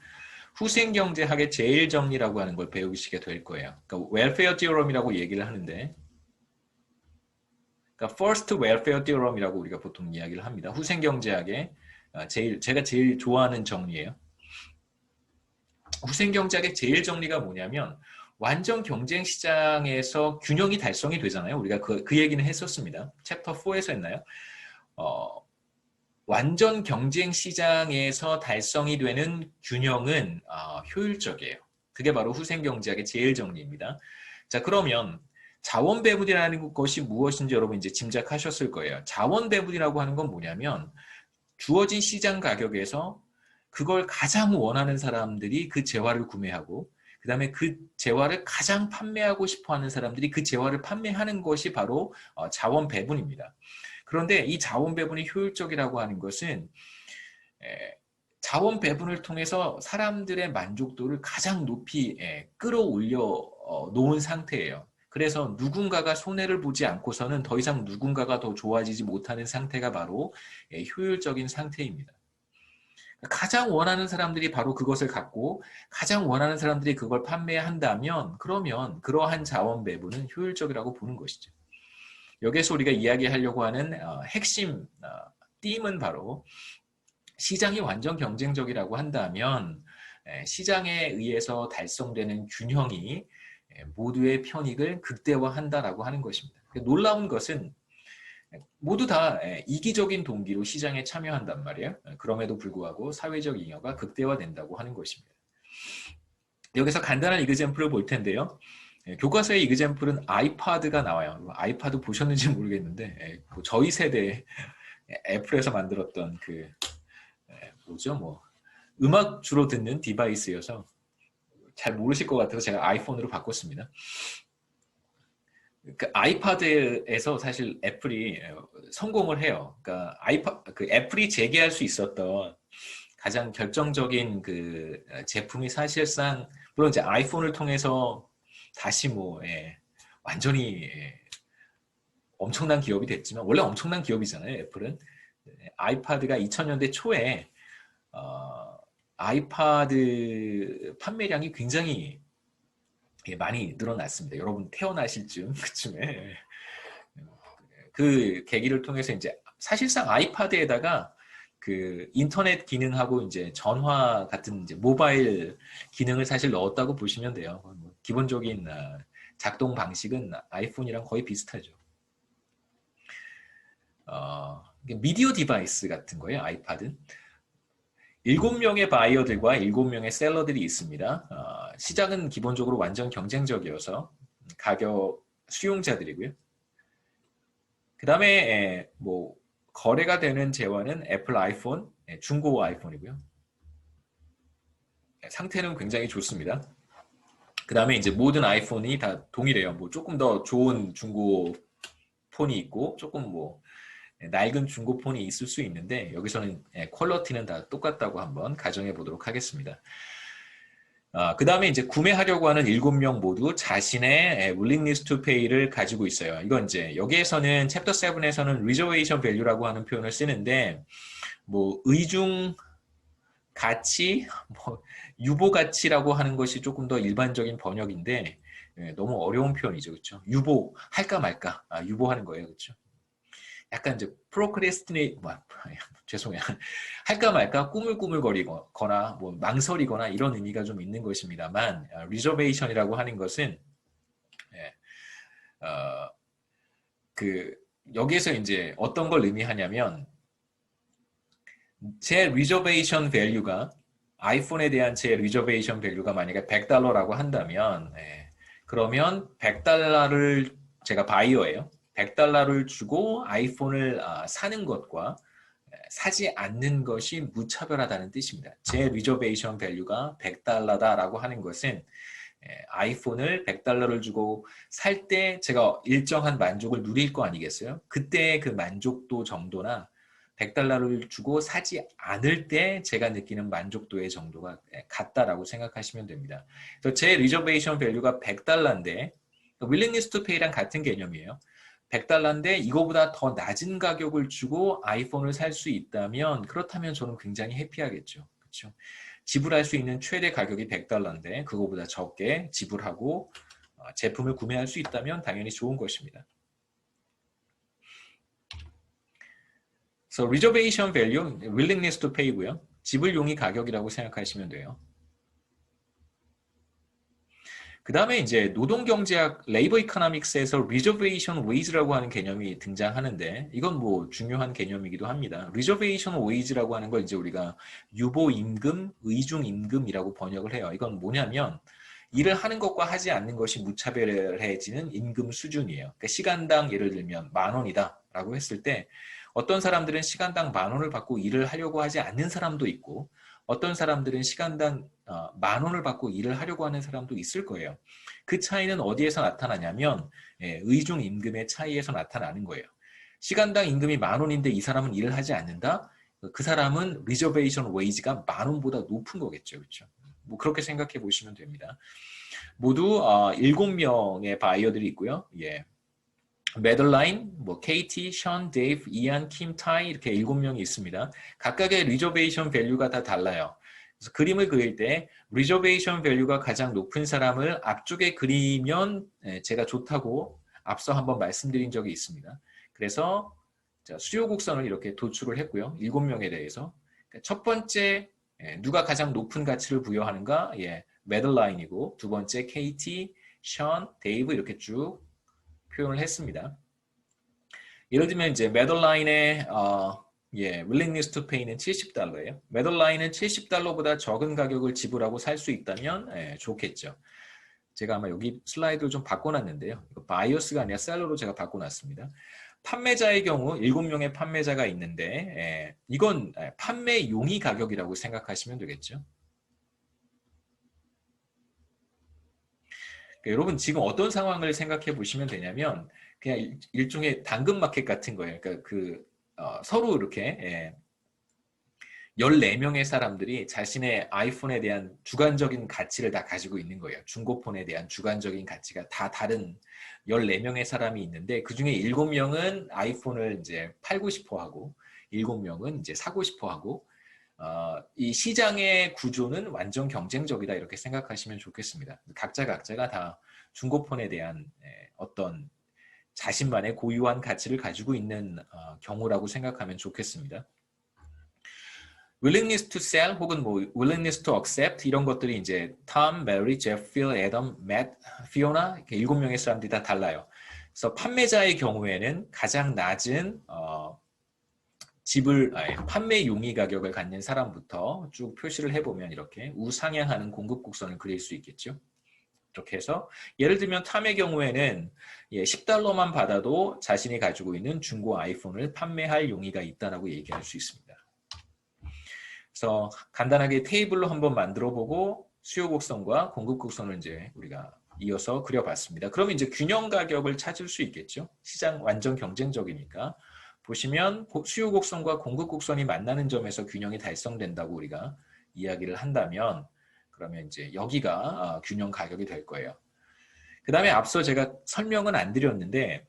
후생경제학의 제일 정리라고 하는 걸 배우시게 될 거예요. 그러니까 웰페어 티어럼이라고 얘기를 하는데 그러니까 first welfare theorem이라고 우리가 보통 이야기를 합니다. 후생경제학의 제가 제일 좋아하는 정리예요. 후생경제학의 제일 정리가 뭐냐면 완전 경쟁 시장에서 균형이 달성이 되잖아요. 우리가 그 얘기는 했었습니다. 챕터 4에서 했나요? 완전 경쟁 시장에서 달성이 되는 균형은 효율적이에요. 그게 바로 후생경제학의 제일 정리입니다. 자, 그러면 자원 배분이라는 것이 무엇인지 여러분 이제 짐작하셨을 거예요. 자원 배분이라고 하는 건 뭐냐면 주어진 시장 가격에서 그걸 가장 원하는 사람들이 그 재화를 구매하고 그 다음에 그 재화를 가장 판매하고 싶어하는 사람들이 그 재화를 판매하는 것이 바로 자원 배분입니다. 그런데 이 자원 배분이 효율적이라고 하는 것은 자원 배분을 통해서 사람들의 만족도를 가장 높이 끌어올려 놓은 상태예요. 그래서 누군가가 손해를 보지 않고서는 더 이상 누군가가 더 좋아지지 못하는 상태가 바로 효율적인 상태입니다. 가장 원하는 사람들이 바로 그것을 갖고 가장 원하는 사람들이 그걸 판매한다면 그러면 그러한 자원 배분은 효율적이라고 보는 것이죠. 여기서 우리가 이야기하려고 하는 핵심 띠임은 바로 시장이 완전 경쟁적이라고 한다면 시장에 의해서 달성되는 균형이 모두의 편익을 극대화한다라고 하는 것입니다. 놀라운 것은 모두 다 이기적인 동기로 시장에 참여한단 말이에요. 그럼에도 불구하고 사회적 잉여가 극대화된다고 하는 것입니다. 여기서 간단한 이그젬플을 볼 텐데요. 교과서의 이그젬플은 아이파드가 나와요. 아이파드 보셨는지 모르겠는데 뭐 저희 세대 애플에서 만들었던 그 뭐죠 뭐 음악 주로 듣는 디바이스여서 잘 모르실 것 같아서 제가 아이폰으로 바꿨습니다. 그 아이파드에서 사실 애플이 성공을 해요. 그러니까 그 애플이 제기할 수 있었던 가장 결정적인 그 제품이 사실상 물론 이제 아이폰을 통해서 다시 뭐 완전히 엄청난 기업이 됐지만 원래 엄청난 기업이잖아요. 애플은 아이파드가 2000년대 초에 아이파드 판매량이 굉장히 많이 늘어났습니다. 여러분 태어나실 그쯤에 그 계기를 통해서 이제 사실상 아이파드에다가 그 인터넷 기능하고 이제 전화 같은 이제 모바일 기능을 사실 넣었다고 보시면 돼요. 기본적인 작동 방식은 아이폰이랑 거의 비슷하죠. 미디어 디바이스 같은 거예요. 아이팟은 7명의 바이어들과 7명의 셀러들이 있습니다. 시장은 기본적으로 완전 경쟁적이어서 가격 수용자들이고요. 그 다음에 뭐 거래가 되는 재화는 애플 아이폰, 중고 아이폰이고요. 상태는 굉장히 좋습니다. 그 다음에 이제 모든 아이폰이 다 동일해요. 뭐 조금 더 좋은 중고 폰이 있고 조금 뭐 낡은 중고폰이 있을 수 있는데 여기서는 퀄리티는 다 똑같다고 한번 가정해 보도록 하겠습니다. 그 다음에 이제 구매하려고 하는 7명 모두 자신의 willingness to pay를 가지고 있어요. 이건 이제 여기에서는 챕터 7에서는 reservation value라고 하는 표현을 쓰는데 뭐 의중 가치, 뭐 유보 가치라고 하는 것이 조금 더 일반적인 번역인데 너무 어려운 표현이죠, 그렇죠? 유보 할까 말까, 유보하는 거예요, 그렇죠? 약간 이제 procrastinate, 죄송해요. 할까 말까 꾸물꾸물거리거나 뭐 망설이거나 이런 의미가 좀 있는 것입니다만 reservation이라고 하는 것은 그 여기에서 이제 어떤 걸 의미하냐면 제 reservation value가 아이폰에 대한 제 reservation value가 만약에 $100라고 한다면 그러면 $100를 제가 바이어예요. $100를 주고 아이폰을 사는 것과 사지 않는 것이 무차별하다는 뜻입니다. 제 리저베이션 밸류가 $100다라고 하는 것은 아이폰을 $100를 주고 살 때 제가 일정한 만족을 누릴 거 아니겠어요? 그때의 그 만족도 정도나 $100를 주고 사지 않을 때 제가 느끼는 만족도의 정도가 같다라고 생각하시면 됩니다. 그래서 제 리저베이션 밸류가 $100인데 willingness to pay랑 같은 개념이에요. $100인데 이거보다 더 낮은 가격을 주고 아이폰을 살 수 있다면 그렇다면 저는 굉장히 해피하겠죠. 그렇죠? 지불할 수 있는 최대 가격이 $100인데 그거보다 적게 지불하고 제품을 구매할 수 있다면 당연히 좋은 것입니다. So reservation value, willingness to pay고요. 지불 용의 가격이라고 생각하시면 돼요. 그 다음에 이제 노동경제학 레이버 이코노믹스에서 reservation wage라고 하는 개념이 등장하는데 이건 뭐 중요한 개념이기도 합니다. reservation wage라고 하는 걸 이제 우리가 유보임금, 의중임금이라고 번역을 해요. 이건 뭐냐면 일을 하는 것과 하지 않는 것이 무차별해지는 임금 수준이에요. 그러니까 시간당 예를 들면 10,000원이다 라고 했을 때 어떤 사람들은 시간당 10,000원을 받고 일을 하려고 하지 않는 사람도 있고 어떤 사람들은 시간당 10,000원을 받고 일을 하려고 하는 사람도 있을 거예요. 그 차이는 어디에서 나타나냐면 의중 임금의 차이에서 나타나는 거예요. 시간당 임금이 10,000원인데 이 사람은 일을 하지 않는다? 그 사람은 리저베이션 웨이지가 10,000원보다 높은 거겠죠. 그렇죠? 뭐 그렇게 생각해 보시면 됩니다. 모두 7명의 바이어들이 있고요. 예. 매들라인, 뭐 KT, 션, 데이브, 이안, 킴, 타이 이렇게 7명이 있습니다. 각각의 리저베이션 밸류가 다 달라요. 그래서 그림을 그릴 때 리저베이션 밸류가 가장 높은 사람을 앞쪽에 그리면 제가 좋다고 앞서 한번 말씀드린 적이 있습니다. 그래서 수요 곡선을 이렇게 도출을 했고요. 7명에 대해서 첫 번째 누가 가장 높은 가치를 부여하는가? 예, 매들라인이고 두 번째 KT, 션, 데이브 이렇게 쭉 표현을 했습니다. 예를 들면 이제 매들라인의 willingness to pay는 $70예요. 매들라인은 $70보다 적은 가격을 지불하고 살 수 있다면 좋겠죠. 제가 아마 여기 슬라이드를 좀 바꿔놨는데요. 이거 바이어스가 아니라 셀러로 제가 바꿔놨습니다. 판매자의 경우 7명의 판매자가 있는데 이건 판매 용의 가격이라고 생각하시면 되겠죠. 그러니까 여러분 지금 어떤 상황을 생각해 보시면 되냐면 그냥 일종의 당근마켓 같은 거예요. 그러니까 서로 이렇게 14명의 사람들이 자신의 아이폰에 대한 주관적인 가치를 다 가지고 있는 거예요. 중고폰에 대한 주관적인 가치가 다 다른 14명의 사람이 있는데 그중에 7명은 아이폰을 이제 팔고 싶어 하고 7명은 이제 사고 싶어 하고 이 시장의 구조는 완전 경쟁적이다 이렇게 생각하시면 좋겠습니다. 각자가 다 중고폰에 대한 어떤 자신만의 고유한 가치를 가지고 있는 경우라고 생각하면 좋겠습니다. willingness to sell 혹은 뭐 willingness to accept 이런 것들이 이제 톰, 메리, 제프, 필, 애덤, 맷, 피오나 이렇게 7명의 사람들이 다 달라요. 그래서 판매자의 경우에는 가장 낮은 판매 용의 가격을 갖는 사람부터 쭉 표시를 해보면 이렇게 우상향하는 공급 곡선을 그릴 수 있겠죠. 이렇게 해서 예를 들면 탐의 경우에는 $10만 받아도 자신이 가지고 있는 중고 아이폰을 판매할 용의가 있다라고 얘기할 수 있습니다. 그래서 간단하게 테이블로 한번 만들어 보고 수요 곡선과 공급 곡선을 이제 우리가 이어서 그려봤습니다. 그러면 이제 균형 가격을 찾을 수 있겠죠. 시장 완전 경쟁적이니까. 보시면 수요 곡선과 공급 곡선이 만나는 점에서 균형이 달성된다고 우리가 이야기를 한다면 그러면 이제 여기가 균형 가격이 될 거예요. 그 다음에 앞서 제가 설명은 안 드렸는데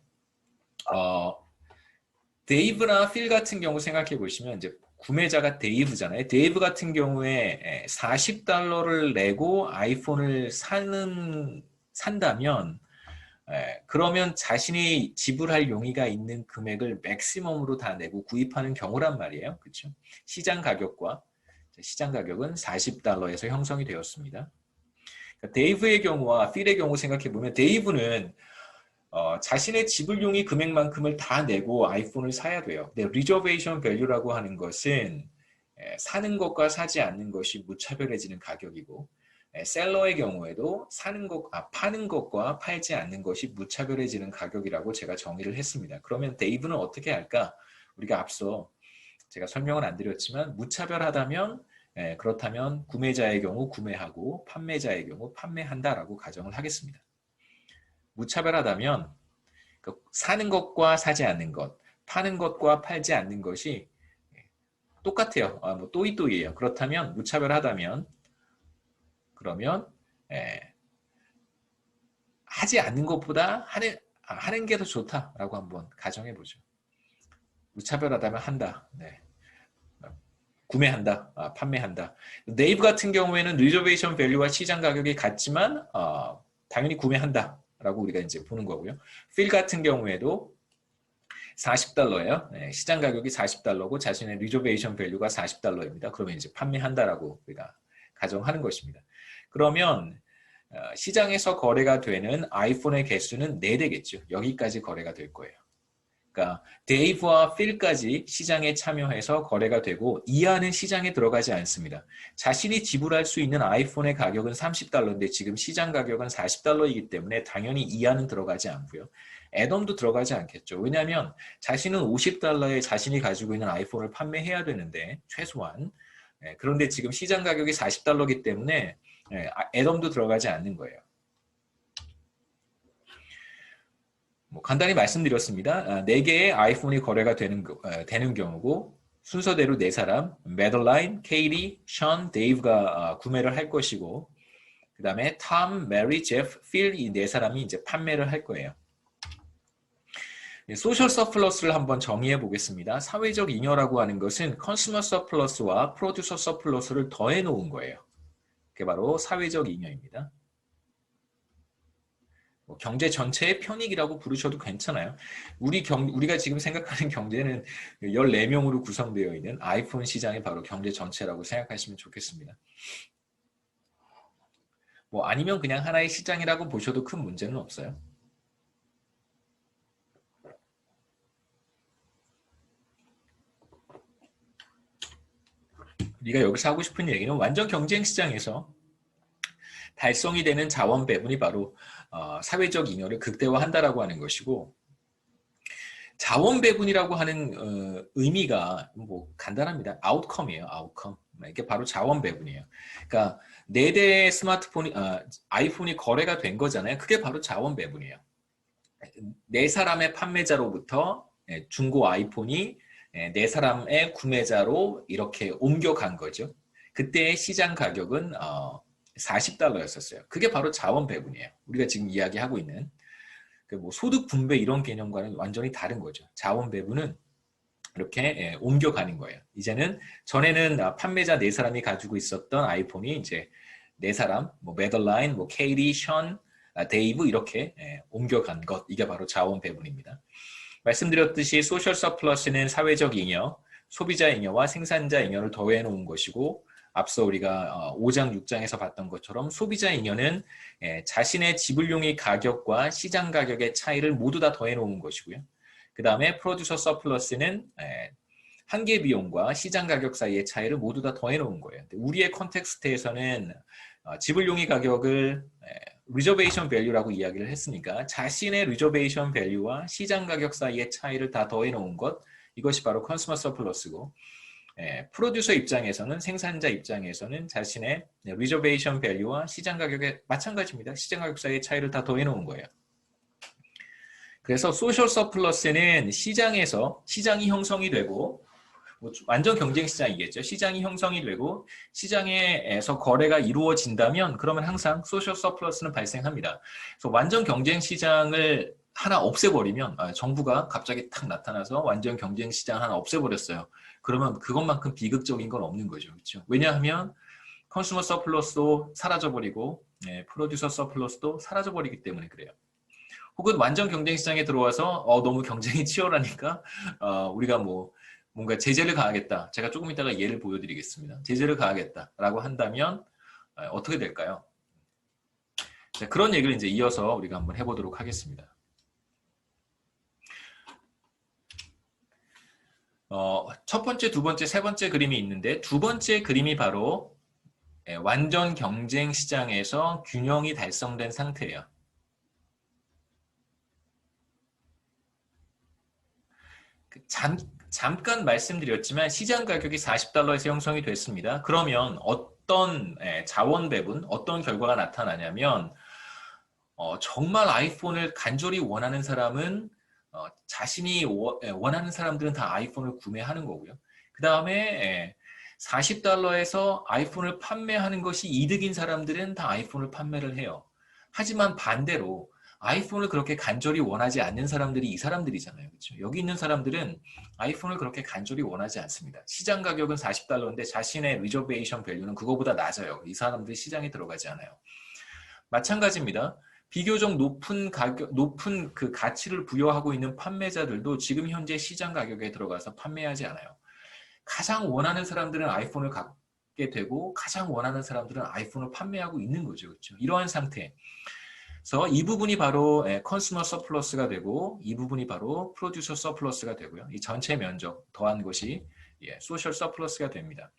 데이브나 필 같은 경우 생각해 보시면 이제 구매자가 데이브잖아요. 데이브 같은 경우에 $40를 내고 아이폰을 산다면 그러면 자신이 지불할 용의가 있는 금액을 맥시멈으로 다 내고 구입하는 경우란 말이에요. 그렇죠? 시장 가격은 $40에서 형성이 되었습니다. 그러니까 데이브의 경우와 필의 경우 생각해 보면 데이브는 자신의 지불용의 금액만큼을 다 내고 아이폰을 사야 돼요. 근데 리저베이션 밸류라고 하는 것은 사는 것과 사지 않는 것이 무차별해지는 가격이고 셀러의 경우에도 파는 것과 팔지 않는 것이 무차별해지는 가격이라고 제가 정의를 했습니다. 그러면 데이브는 어떻게 할까? 우리가 앞서 제가 설명은 안 드렸지만 무차별하다면 그렇다면 구매자의 경우 구매하고 판매자의 경우 판매한다라고 가정을 하겠습니다. 무차별하다면 사는 것과 사지 않는 것, 파는 것과 팔지 않는 것이 똑같아요. 뭐 또이또이예요. 그렇다면 무차별하다면 그러면 하지 않는 것보다 하는 게 더 좋다라고 한번 가정해 보죠. 무차별하다면 한다. 네. 구매한다. 판매한다. 네이버 같은 경우에는 리저베이션 밸류와 시장 가격이 같지만 당연히 구매한다. 라고 우리가 이제 보는 거고요. 필 같은 경우에도 $40예요. 네, 시장 가격이 $40고 자신의 리저베이션 밸류가 $40입니다. 그러면 이제 판매한다라고 우리가 가정하는 것입니다. 그러면 시장에서 거래가 되는 아이폰의 개수는 4대겠죠. 여기까지 거래가 될 거예요. 그러니까 데이브와 필까지 시장에 참여해서 거래가 되고 이하는 시장에 들어가지 않습니다. 자신이 지불할 수 있는 아이폰의 가격은 $30인데 지금 시장 가격은 $40이기 때문에 당연히 이하는 들어가지 않고요. 애덤도 들어가지 않겠죠. 왜냐하면 자신은 $50에 자신이 가지고 있는 아이폰을 판매해야 되는데 최소한 그런데 지금 시장 가격이 $40이기 때문에 애덤도 들어가지 않는 거예요. 뭐 간단히 말씀드렸습니다. 4개의 아이폰이 거래가 되는 경우고 순서대로 4사람, 매들라인, 케이리, 션, 데이브가 구매를 할 것이고 그 다음에 톰, 메리, 제프, 필 이 4사람이 이제 판매를 할 거예요. 소셜 서플러스를 한번 정의해 보겠습니다. 사회적 잉여라고 하는 것은 컨슈머 서플러스와 프로듀서 서플러스를 더해 놓은 거예요. 그게 바로 사회적 잉여입니다. 경제 전체의 편익이라고 부르셔도 괜찮아요. 우리가 지금 생각하는 경제는 14명으로 구성되어 있는 아이폰 시장이 바로 경제 전체라고 생각하시면 좋겠습니다. 뭐 아니면 그냥 하나의 시장이라고 보셔도 큰 문제는 없어요. 우리가 여기서 하고 싶은 얘기는 완전 경쟁 시장에서 달성이 되는 자원 배분이 바로 사회적 잉여를 극대화한다라고 하는 것이고, 자원 배분이라고 하는 의미가 뭐 간단합니다. 아웃컴이에요. 아웃컴. 이게 바로 자원 배분이에요. 그러니까 4대 스마트폰이 아이폰이 거래가 된 거잖아요. 그게 바로 자원 배분이에요. 4사람의 판매자로부터 중고 아이폰이 4사람의 구매자로 이렇게 옮겨간 거죠. 그때의 시장 가격은 $40였었어요. 그게 바로 자원 배분이에요. 우리가 지금 이야기하고 있는 뭐 소득 분배 이런 개념과는 완전히 다른 거죠. 자원 배분은 이렇게 옮겨가는 거예요. 이제는 전에는 판매자 4사람이 가지고 있었던 아이폰이 이제 4사람, 뭐 매들라인, 뭐 케이리, 션, 데이브 이렇게 옮겨간 것, 이게 바로 자원 배분입니다. 말씀드렸듯이 소셜 서플러스는 사회적 잉여, 소비자 잉여와 생산자 잉여를 더해 놓은 것이고, 앞서 우리가 5장, 6장에서 봤던 것처럼 소비자 잉여는 자신의 지불용의 가격과 시장 가격의 차이를 모두 다 더해 놓은 것이고요. 그 다음에 프로듀서 서플러스는 한계 비용과 시장 가격 사이의 차이를 모두 다 더해 놓은 거예요. 우리의 컨텍스트에서는 지불용의 가격을 리저베이션 밸류라고 이야기를 했으니까 자신의 리저베이션 밸류와 시장 가격 사이의 차이를 다 더해 놓은 것, 이것이 바로 컨슈머 서플러스고, 프로듀서 입장에서는, 생산자 입장에서는 자신의 리저베이션 밸류와 시장 가격에 마찬가지입니다. 시장 가격 사이의 차이를 다 더해 놓은 거예요. 그래서 소셜 서플러스는 시장에서 시장이 형성이 되고, 완전 경쟁 시장이겠죠. 시장이 형성이 되고 시장에서 거래가 이루어진다면 그러면 항상 소셜 서플러스는 발생합니다. 그래서 완전 경쟁 시장을 하나 없애버리면, 정부가 갑자기 탁 나타나서 완전 경쟁 시장 하나 없애버렸어요. 그러면 그것만큼 비극적인 건 없는 거죠. 그렇죠? 왜냐하면 컨슈머 서플러스도 사라져버리고 프로듀서 서플러스도 사라져버리기 때문에 그래요. 혹은 완전 경쟁 시장에 들어와서 너무 경쟁이 치열하니까 우리가 뭔가 제재를 가하겠다. 제가 조금 이따가 예를 보여드리겠습니다. 제재를 가하겠다라고 한다면 어떻게 될까요? 자, 그런 얘기를 이제 이어서 우리가 한번 해보도록 하겠습니다. 첫 번째, 두 번째, 세 번째 그림이 있는데, 두 번째 그림이 바로 완전 경쟁 시장에서 균형이 달성된 상태예요. 잠깐 말씀드렸지만 시장 가격이 $40에서 형성이 됐습니다. 그러면 어떤 자원 배분, 어떤 결과가 나타나냐면 정말 아이폰을 간절히 원하는 사람은 자신이 원하는 사람들은 다 아이폰을 구매하는 거고요. 그 다음에 $40에서 아이폰을 판매하는 것이 이득인 사람들은 다 아이폰을 판매를 해요. 하지만 반대로 아이폰을 그렇게 간절히 원하지 않는 사람들이 이 사람들이잖아요. 그렇죠? 여기 있는 사람들은 아이폰을 그렇게 간절히 원하지 않습니다. 시장 가격은 $40인데 자신의 리저베이션 밸류는 그거보다 낮아요. 이 사람들이 시장에 들어가지 않아요. 마찬가지입니다. 비교적 높은 그 가치를 부여하고 있는 판매자들도 지금 현재 시장 가격에 들어가서 판매하지 않아요. 가장 원하는 사람들은 아이폰을 갖게 되고 가장 원하는 사람들은 아이폰을 판매하고 있는 거죠. 그렇죠? 이러한 상태. 그래서 이 부분이 바로 컨슈머 서플러스가 되고 이 부분이 바로 프로듀서 서플러스가 되고요. 이 전체 면적 더한 것이 소셜 서플러스가 됩니다.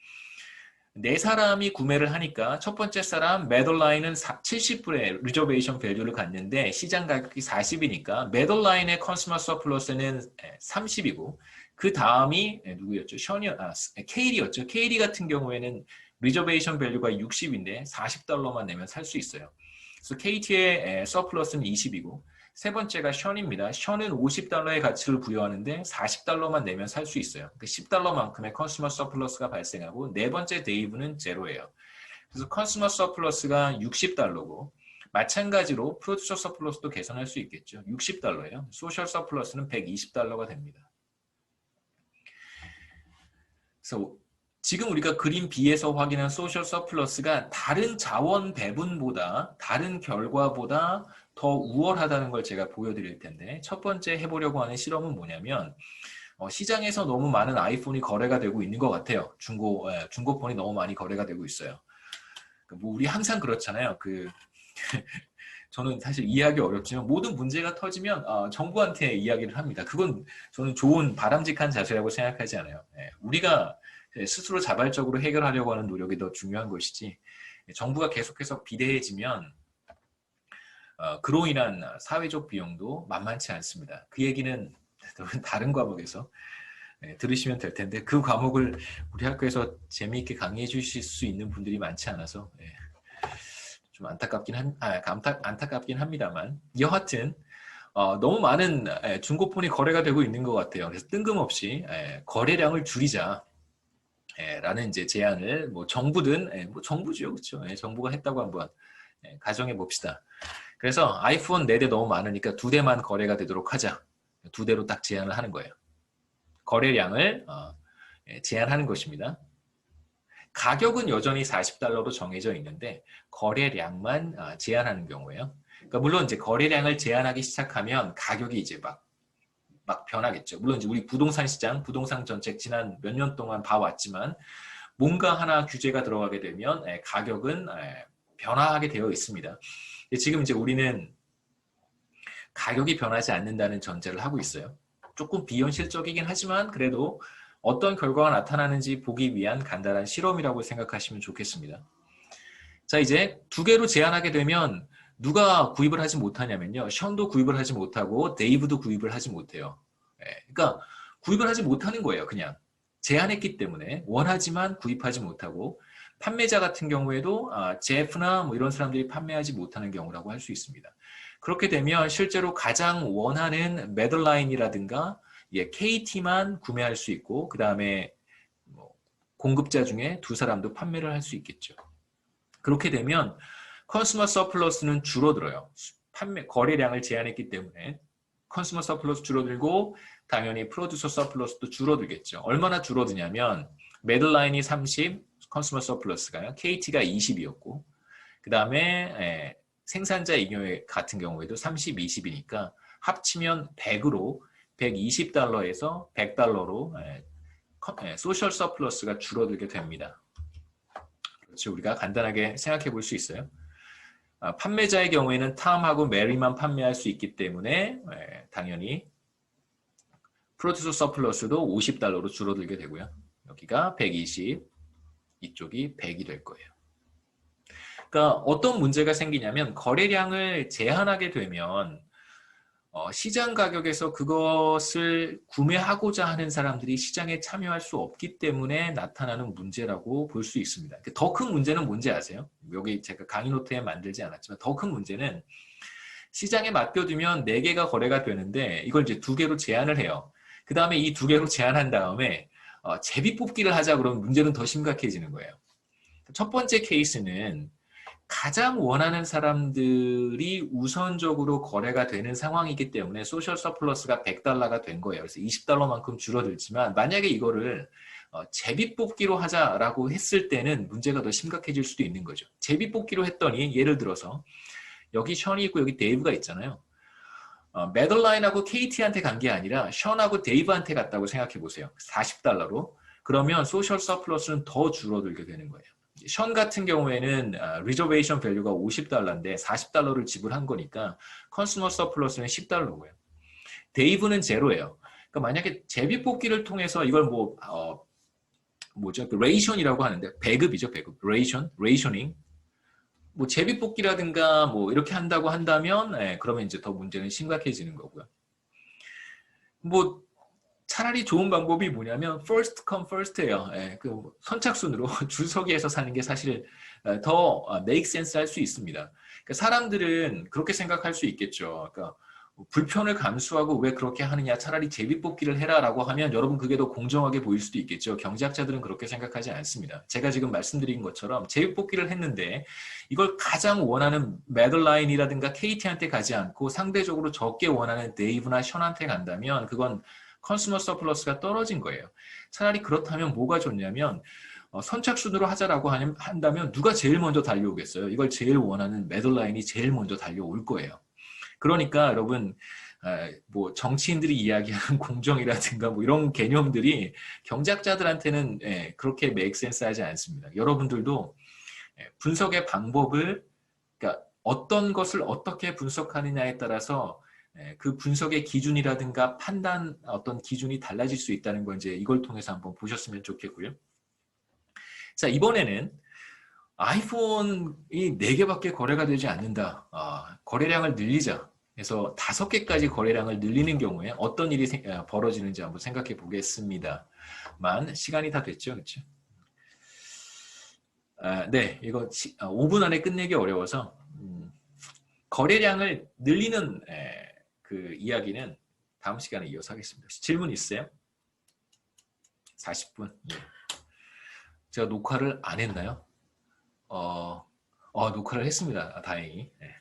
4사람이 구매를 하니까 첫 번째 사람 매들라인은 70불의 리저베이션 밸류를 갖는데 시장 가격이 40이니까 매들라인의 컨슈머 서플러스는 30이고 그 다음이 누구였죠? 케이리였죠. 케이리 같은 경우에는 리저베이션 밸류가 60인데 $40만 내면 살 수 있어요. 그래서 KT의 서플러스는 20이고 세 번째가 션입니다. 션은 $50의 가치를 부여하는데 $40만 내면 살 수 있어요. 그러니까 $10만큼의 컨슈머 서플러스가 발생하고 네 번째 데이브는 제로예요. 그래서 컨슈머 서플러스가 $60고 마찬가지로 프로듀서 서플러스도 계산할 수 있겠죠. $60예요. 소셜 서플러스는 $120가 됩니다. 그래서 지금 우리가 그림 B에서 확인한 소셜 서플러스가 다른 자원 배분보다 다른 결과보다 더 우월하다는 걸 제가 보여드릴 텐데 첫 번째 해보려고 하는 실험은 뭐냐면 시장에서 너무 많은 아이폰이 거래가 되고 있는 것 같아요. 중고폰이 너무 많이 거래가 되고 있어요. 뭐 우리 항상 그렇잖아요. 저는 사실 이해하기 어렵지만 모든 문제가 터지면 정부한테 이야기를 합니다. 그건 저는 좋은 바람직한 자세라고 생각하지 않아요. 우리가 스스로 자발적으로 해결하려고 하는 노력이 더 중요한 것이지 정부가 계속해서 비대해지면 그로 인한 사회적 비용도 만만치 않습니다. 그 얘기는 다른 과목에서 들으시면 될 텐데 그 과목을 우리 학교에서 재미있게 강의해 주실 수 있는 분들이 많지 않아서 좀 안타깝긴 합니다만 여하튼 너무 많은 중고폰이 거래가 되고 있는 것 같아요. 그래서 뜬금없이 거래량을 줄이자 라는 이제 제안을 뭐 정부든 뭐 정부죠, 그렇죠? 정부가 했다고 한번 가정해 봅시다. 그래서 아이폰 4대 너무 많으니까 2대만 거래가 되도록 하자. 2대로 딱 제안을 하는 거예요. 거래량을 제한하는 것입니다. 가격은 여전히 $40로 정해져 있는데 거래량만 제한하는 경우예요. 그러니까 물론 이제 거래량을 제한하기 시작하면 가격이 이제 막 변하겠죠. 물론 이제 우리 부동산 시장, 부동산 정책 지난 몇 년 동안 봐왔지만 뭔가 하나 규제가 들어가게 되면 가격은 변화하게 되어 있습니다. 지금 이제 우리는 가격이 변하지 않는다는 전제를 하고 있어요. 조금 비현실적이긴 하지만 그래도 어떤 결과가 나타나는지 보기 위한 간단한 실험이라고 생각하시면 좋겠습니다. 자, 이제 2개로 제한하게 되면 누가 구입을 하지 못하냐면요. 션도 구입을 하지 못하고 데이브도 구입을 하지 못해요. 그러니까 구입을 하지 못하는 거예요. 그냥 제한했기 때문에 원하지만 구입하지 못하고 판매자 같은 경우에도 제프나 뭐 이런 사람들이 판매하지 못하는 경우라고 할 수 있습니다. 그렇게 되면 실제로 가장 원하는 매들라인이라든가 KT만 구매할 수 있고 그 다음에 공급자 중에 2사람도 판매를 할 수 있겠죠. 그렇게 되면 컨슈머 서플러스는 줄어들어요. 거래량을 제한했기 때문에 컨슈머 서플러스 줄어들고 당연히 프로듀서 서플러스도 줄어들겠죠. 얼마나 줄어드냐면 매들라인이 30, 컨슈머 서플러스가요. KT가 20이었고 그 다음에 생산자 잉여 같은 경우에도 30, 20이니까 합치면 100으로 120달러에서 100달러로 소셜 서플러스가 줄어들게 됩니다. 그렇죠. 우리가 간단하게 생각해 볼 수 있어요. 판매자의 경우에는 탐하고 메리만 판매할 수 있기 때문에 당연히 프로듀서 서플러스도 50달러로 줄어들게 되고요. 여기가 120, 이쪽이 100이 될 거예요. 그러니까 어떤 문제가 생기냐면 거래량을 제한하게 되면 시장 가격에서 그것을 구매하고자 하는 사람들이 시장에 참여할 수 없기 때문에 나타나는 문제라고 볼 수 있습니다. 더 큰 문제는 뭔지 아세요? 여기 제가 강의 노트에 만들지 않았지만 더 큰 문제는 시장에 맡겨두면 4개가 거래가 되는데 이걸 이제 2개로 제한을 해요. 그 다음에 이 2개로 제한한 다음에 제비뽑기를 하자 그러면 문제는 더 심각해지는 거예요. 첫 번째 케이스는 가장 원하는 사람들이 우선적으로 거래가 되는 상황이기 때문에 소셜 서플러스가 100달러가 된 거예요. 그래서 20달러만큼 줄어들지만 만약에 이거를 제비뽑기로 하자라고 했을 때는 문제가 더 심각해질 수도 있는 거죠. 제비뽑기로 했더니 예를 들어서 여기 션이 있고 여기 데이브가 있잖아요. 매들라인하고 KT한테 간 게 아니라 션하고 데이브한테 갔다고 생각해 보세요. 40달러로. 그러면 소셜 서플러스는 더 줄어들게 되는 거예요. 션 같은 경우에는 리저베이션 밸류가 50달러인데 40달러를 지불한 거니까 컨슈머 서플러스는 10달러고요. 데이브는 제로예요. 그러니까 만약에 제비뽑기를 통해서 이걸 레이션이라고 하는데 배급이죠, 배급. 레이셔닝. 제비뽑기라든가 이렇게 한다고 한다면 그러면 이제 더 문제는 심각해지는 거고요. 차라리 좋은 방법이 뭐냐면 first come first예요. 그 선착순으로 줄서기에서 사는 게 사실 더 make sense 할 수 있습니다. 그러니까 사람들은 그렇게 생각할 수 있겠죠. 그러니까 불편을 감수하고 왜 그렇게 하느냐, 차라리 제비뽑기를 해라라고 하면 여러분 그게 더 공정하게 보일 수도 있겠죠. 경제학자들은 그렇게 생각하지 않습니다. 제가 지금 말씀드린 것처럼 제비뽑기를 했는데 이걸 가장 원하는 매들라인이라든가 KT한테 가지 않고 상대적으로 적게 원하는 데이브나 션한테 간다면 그건 컨슈머 서플러스가 떨어진 거예요. 차라리 그렇다면 뭐가 좋냐면 선착순으로 하자라고 한다면 누가 제일 먼저 달려오겠어요? 이걸 제일 원하는 매들라인이 제일 먼저 달려올 거예요. 그러니까 여러분 정치인들이 이야기하는 공정이라든가 이런 개념들이 경제학자들한테는 그렇게 make sense 하지 않습니다. 여러분들도 분석의 방법을, 그러니까 어떤 것을 어떻게 분석하느냐에 따라서 그 분석의 기준이라든가 판단 어떤 기준이 달라질 수 있다는 걸 이제 이걸 통해서 한번 보셨으면 좋겠고요. 자, 이번에는 아이폰이 4개밖에 거래가 되지 않는다. 거래량을 늘리자. 그래서 5개까지 거래량을 늘리는 경우에 어떤 일이 벌어지는지 한번 생각해 보겠습니다. 만 시간이 다 됐죠, 그렇죠? 네, 이거 5분 안에 끝내기 어려워서 거래량을 늘리는 그 이야기는 다음 시간에 이어서 하겠습니다. 질문 있어요? 40분. 예. 제가 녹화를 안 했나요? 녹화를 했습니다. 다행히. 네.